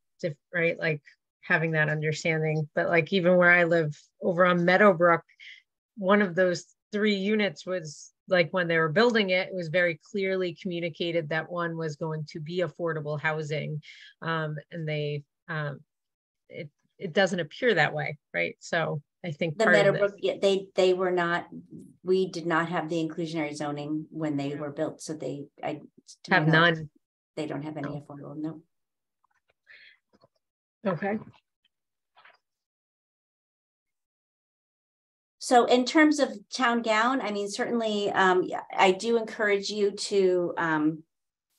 right? Like having that understanding, but like even where I live over on Meadowbrook, one of those 3 units was like, when they were building it, it was very clearly communicated that one was going to be affordable housing. And it doesn't appear that way, right? So I think the Meadowbrook, they were not, we did not have the inclusionary zoning when they were built. So I have none. They don't have any affordable, no. Okay. So in terms of town gown, I mean, certainly I do encourage you to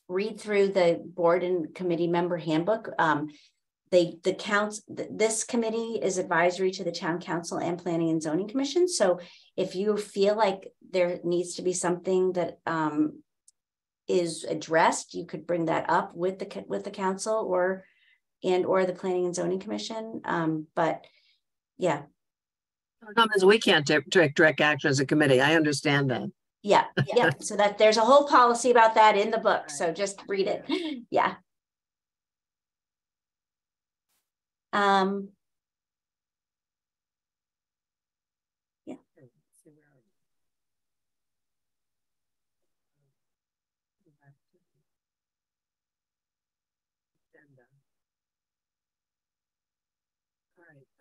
read through the board and committee member handbook. This committee is advisory to the town council and planning and zoning commission. So if you feel like there needs to be something that is addressed, you could bring that up with the council or the planning and zoning commission. But yeah. We can't take direct action as a committee. I understand that. Yeah. So that there's a whole policy about that in the book. So just read it. Yeah. Yeah.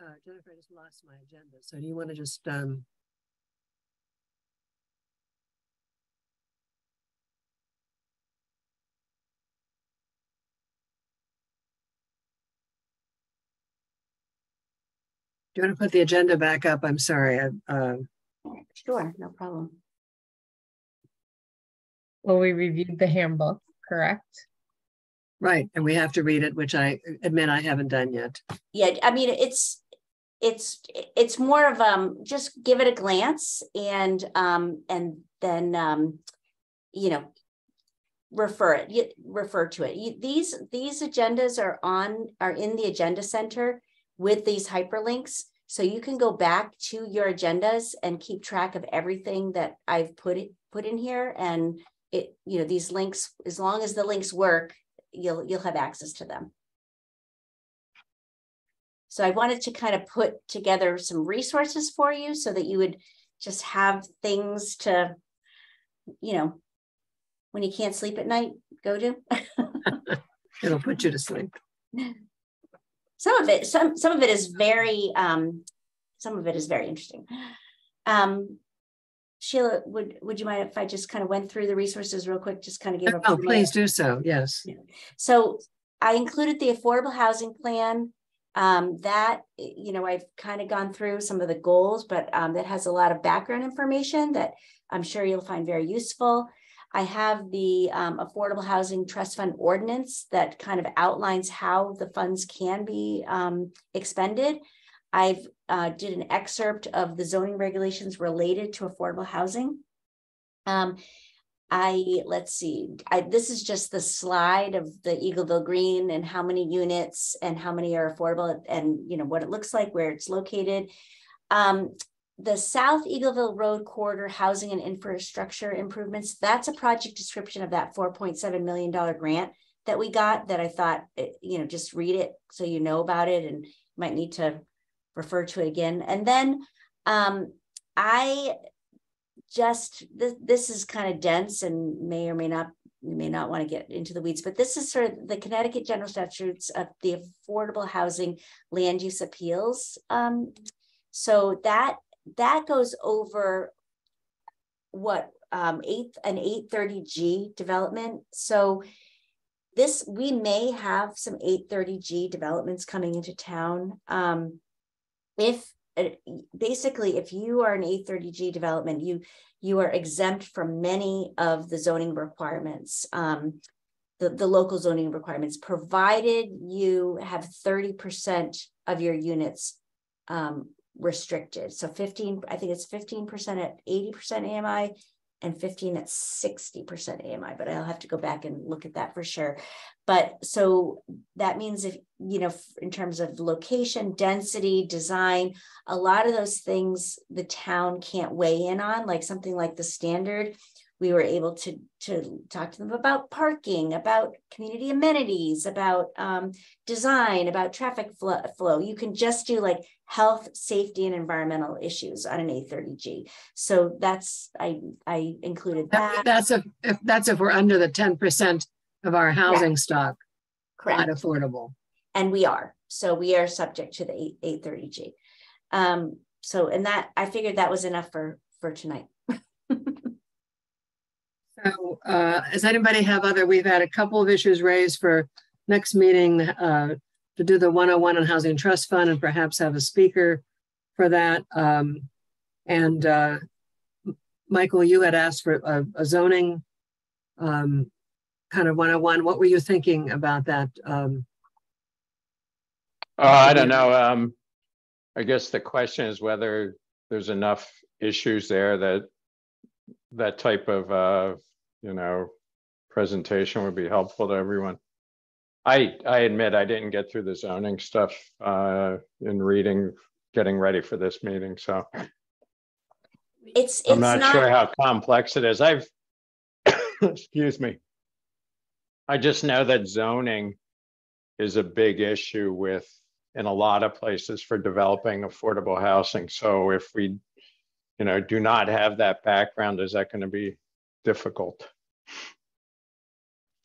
All right, Jennifer, I just lost my agenda. So do you want to just do you want to put the agenda back up? I'm sorry. Sure, no problem. Well, we reviewed the handbook, correct? Right, and we have to read it, which I admit I haven't done yet. Yeah, I mean, it's more of just give it a glance and then refer to it. These agendas are in the agenda center with these hyperlinks, so you can go back to your agendas and keep track of everything that I've put in here. And these links, as long as the links work, you'll have access to them. So I wanted to kind of put together some resources for you so that you would just have things to, when you can't sleep at night, go to. It'll put you to sleep. Some of it is very interesting. Sheila, would you mind if I just kind of went through the resources real quick, just kind of give Oh, please do so. Yes. So I included the affordable housing plan. That, you know, I've kind of gone through some of the goals, but that has a lot of background information that I'm sure you'll find very useful. I have the Affordable Housing Trust Fund Ordinance that kind of outlines how the funds can be expended. I've did an excerpt of the zoning regulations related to affordable housing. Let's see, this is just the slide of the Eagleville Green and how many units and how many are affordable and, you know, what it looks like, where it's located. The South Eagleville Road Corridor Housing and Infrastructure Improvements, that's a project description of that $4.7 million grant that we got that I thought, you know, just read it so you know about it and might need to refer to it again. And then this is kind of dense and may or may not, you may not want to get into the weeds, but this is sort of the Connecticut General Statutes of the Affordable Housing Land Use Appeals. So that goes over what an 830G development. So we may have some 830G developments coming into town. Basically, if you are an 830G development, you are exempt from many of the zoning requirements, the local zoning requirements, provided you have 30% of your units restricted. So I think it's 15% at 80% AMI and 15 at 60% AMI, but I'll have to go back and look at that for sure. But so that means if, you know, in terms of location, density, design, a lot of those things the town can't weigh in on, like something like the standard. We were able to talk to them about parking, about community amenities, about design, about traffic flow. You can just do like health, safety, and environmental issues on an 830G. So that's, I included that. That's if we're under the 10% of our housing stock. Correct. Not affordable. And we are. So we are subject to the 830G. So, and that, I figured that was enough for tonight. So does anybody have we've had a couple of issues raised for next meeting to do the 101 on Housing Trust Fund and perhaps have a speaker for that. Michael, you had asked for a zoning kind of 101. What were you thinking about that? I don't know. I guess the question is whether there's enough issues there that type of you know, presentation would be helpful to everyone. I admit I didn't get through the zoning stuff in getting ready for this meeting, so I'm not sure how complex it is. Excuse me. I just know that zoning is a big issue in a lot of places for developing affordable housing. So if we, you know, do not have that background, is that going to be difficult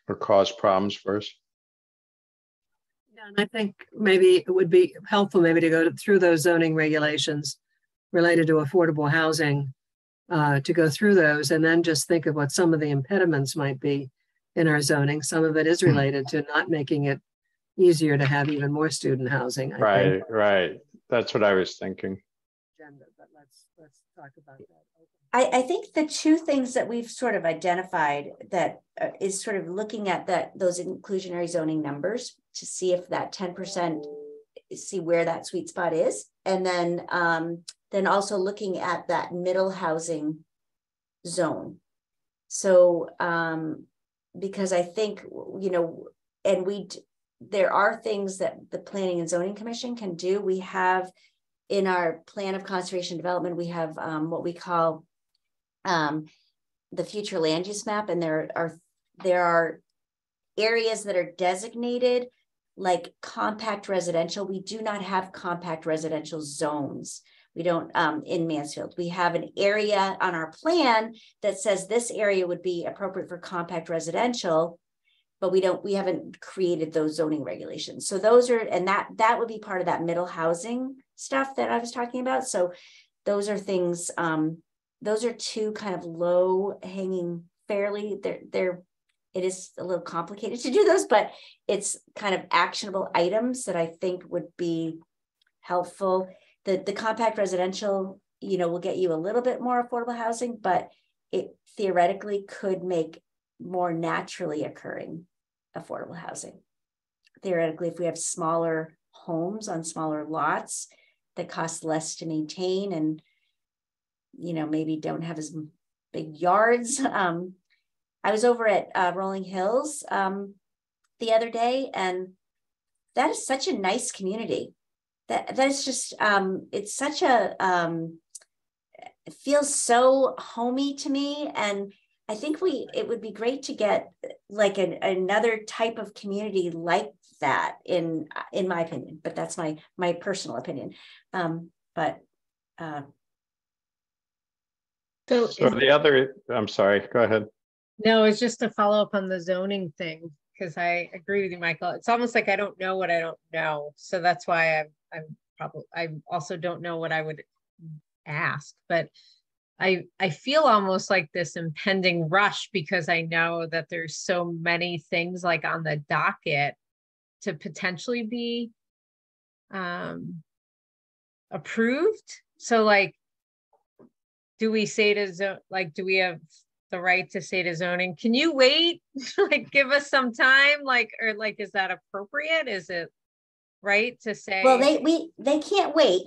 or cause problems for us? Yeah, and I think maybe it would be helpful maybe to go through those zoning regulations related to affordable housing, to go through those and then just think of what some of the impediments might be in our zoning. Some of it is related to not making it easier to have even more student housing. Right. That's what I was thinking. But let's talk about that. I think the two things that we've sort of identified that is sort of looking at those inclusionary zoning numbers to see if that 10%, see where that sweet spot is. And then also looking at that middle housing zone. So, because I think, you know, and there are things that the Planning and Zoning Commission can do. We have in our plan of conservation development, we have what we call the future land use map, and there are areas that are designated like compact residential. We do not have compact residential zones. We don't in Mansfield. We have an area on our plan that says this area would be appropriate for compact residential, but we haven't created those zoning regulations. So those are, and that would be part of that middle housing stuff that I was talking about. So those are things, those are two kind of low hanging, fairly, it is a little complicated to do those, but it's kind of actionable items that I think would be helpful. The compact residential, you know, will get you a little bit more affordable housing, but it theoretically could make more naturally occurring affordable housing. Theoretically, if we have smaller homes on smaller lots that cost less to maintain and, you know, maybe don't have as big yards. I was over at Rolling Hills the other day, and that is such a nice community. That's just, it's such a, it feels so homey to me. And I think it would be great to get like another type of community like that in my opinion, but that's my personal opinion. So the other, I'm sorry, go ahead. No, it's just to follow up on the zoning thing, because I agree with you, Michael. It's almost like I don't know what I don't know. So that's why I also don't know what I would ask, but I feel almost like this impending rush because I know that there's so many things like on the docket to potentially be approved. So like, do we say to do we have the right to say to zoning, can you wait? Like give us some time, or is that appropriate? Is it right to say? Well, they can't wait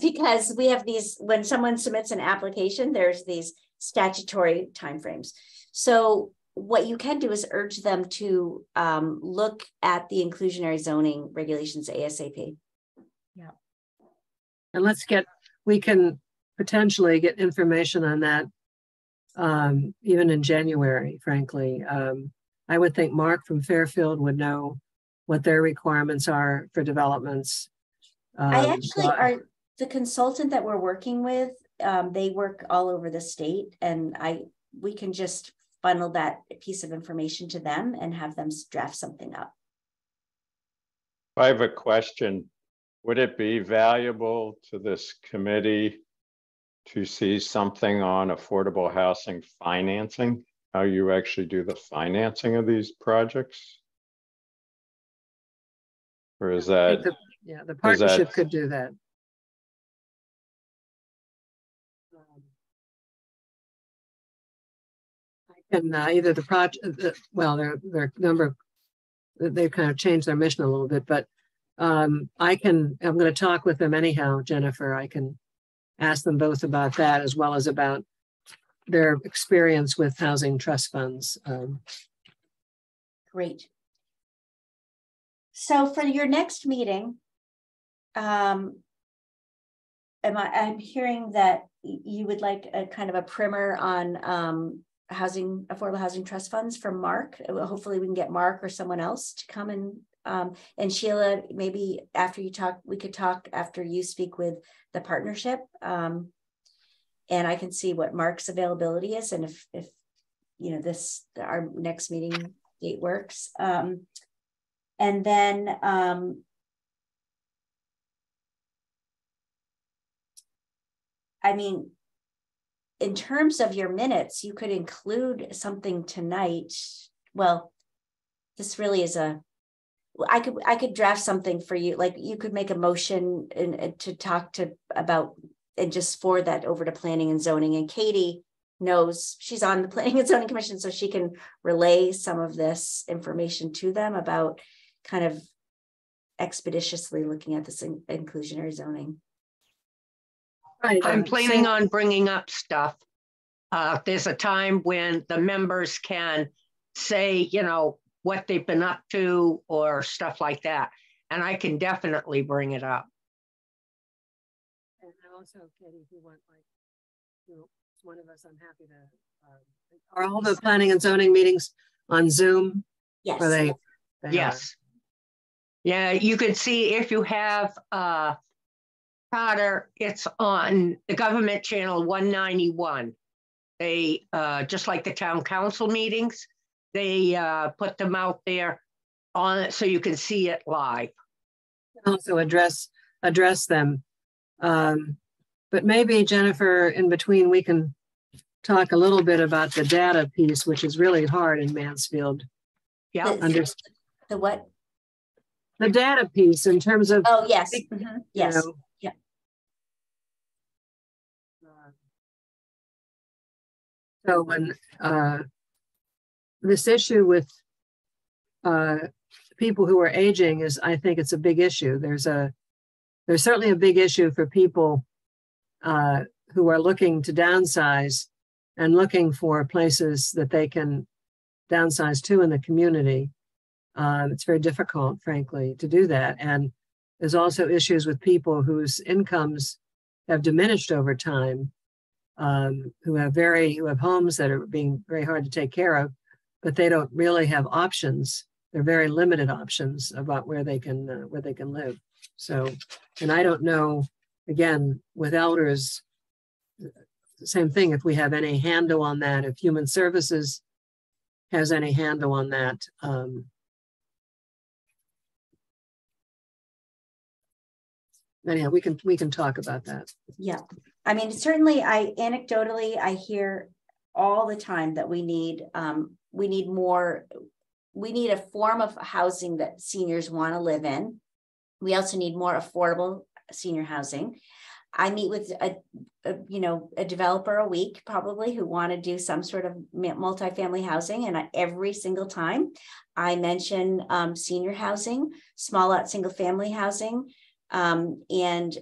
because we have these, when someone submits an application, there's these statutory timeframes. So what you can do is urge them to look at the inclusionary zoning regulations ASAP. Yeah. And we can potentially get information on that even in January, frankly. I would think Mark from Fairfield would know what their requirements are for developments. I actually are the consultant that we're working with. They work all over the state, and we can just funnel that piece of information to them and have them draft something up. I have a question. Would it be valuable to this committee to see something on affordable housing financing, how you actually do the financing of these projects? Or is that? The partnership could do that. I can either the project, well, their number, they've kind of changed their mission a little bit, but I'm going to talk with them anyhow, Jennifer. I can ask them both about that as well as about their experience with housing trust funds. Great. So for your next meeting, I'm hearing that you would like a kind of a primer on affordable housing trust funds from Mark. Hopefully we can get Mark or someone else to come and Sheila, maybe after you talk, we could talk after you speak with the partnership. And I can see what Mark's availability is, and if you know our next meeting date works. And then I mean, in terms of your minutes, you could include something tonight. Well, this really is I could draft something for you. Like you could make a motion to talk about and just forward that over to planning and zoning. And Katie knows, she's on the planning and zoning commission, so she can relay some of this information to them about kind of expeditiously looking at this inclusionary zoning. Right. I'm planning on bringing up stuff. There's a time when the members can say, you know, what they've been up to or stuff like that. And I can definitely bring it up. And also, Katie, if you want, like, you know, one of us, I'm happy to. Are all the planning and zoning meetings on Zoom? Yes. Are they Yes. Yeah, you can see if you have Potter, it's on the government channel 191. They just like the town council meetings, they put them out there on it so you can see it live. Also address them. But maybe, Jennifer, in between, we can talk a little bit about the data piece, which is really hard in Mansfield. Yeah. The what? The data piece in terms of. Oh, yes. Yes. Know, yeah. So when this issue with people who are aging is, I think it's a big issue. There's certainly a big issue for people who are looking to downsize and looking for places that they can downsize to in the community. It's very difficult, frankly, to do that. And there's also issues with people whose incomes have diminished over time, who have homes that are being very hard to take care of, but they don't really have options. They're very limited options about where they can live. So, and I don't know, again, with elders, same thing, if we have any handle on that, if Human Services has any handle on that. Anyhow, we can talk about that. Yeah, I mean, certainly anecdotally, I hear all the time that we need more, we need a form of housing that seniors want to live in. We also need more affordable senior housing. I meet with a developer a week probably who want to do some sort of multifamily housing, and every single time I mention senior housing, small lot single family housing, and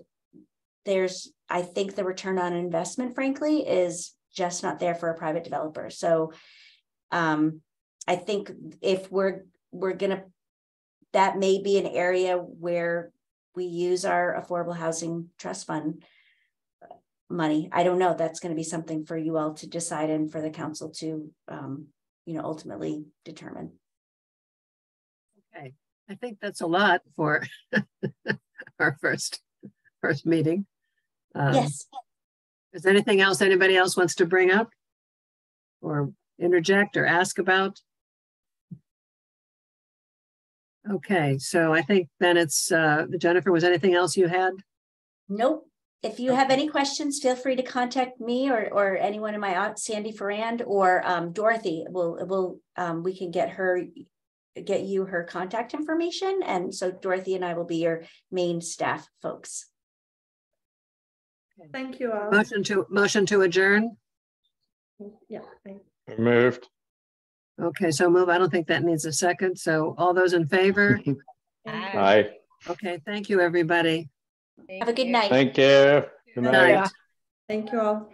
I think the return on investment, frankly, is just not there for a private developer. So I think if we're gonna, that may be an area where we use our affordable housing trust fund money. I don't know. That's going to be something for you all to decide and for the council to, ultimately determine. Okay, I think that's a lot for our first meeting. Yes. Is there anything else anybody else wants to bring up or interject or ask about? Okay, so I think then it's, Jennifer, was anything else you had? Nope. If you have any questions, feel free to contact me or anyone in my aunt, Sandy Ferrand, or Dorothy. We can get you her contact information. And so Dorothy and I will be your main staff folks. Thank you all. Motion to adjourn. Yeah. Moved. Okay, so move. I don't think that needs a second. So all those in favor? Aye. Okay, thank you, everybody. Have a good night. Thank you. Good night. Thank you all.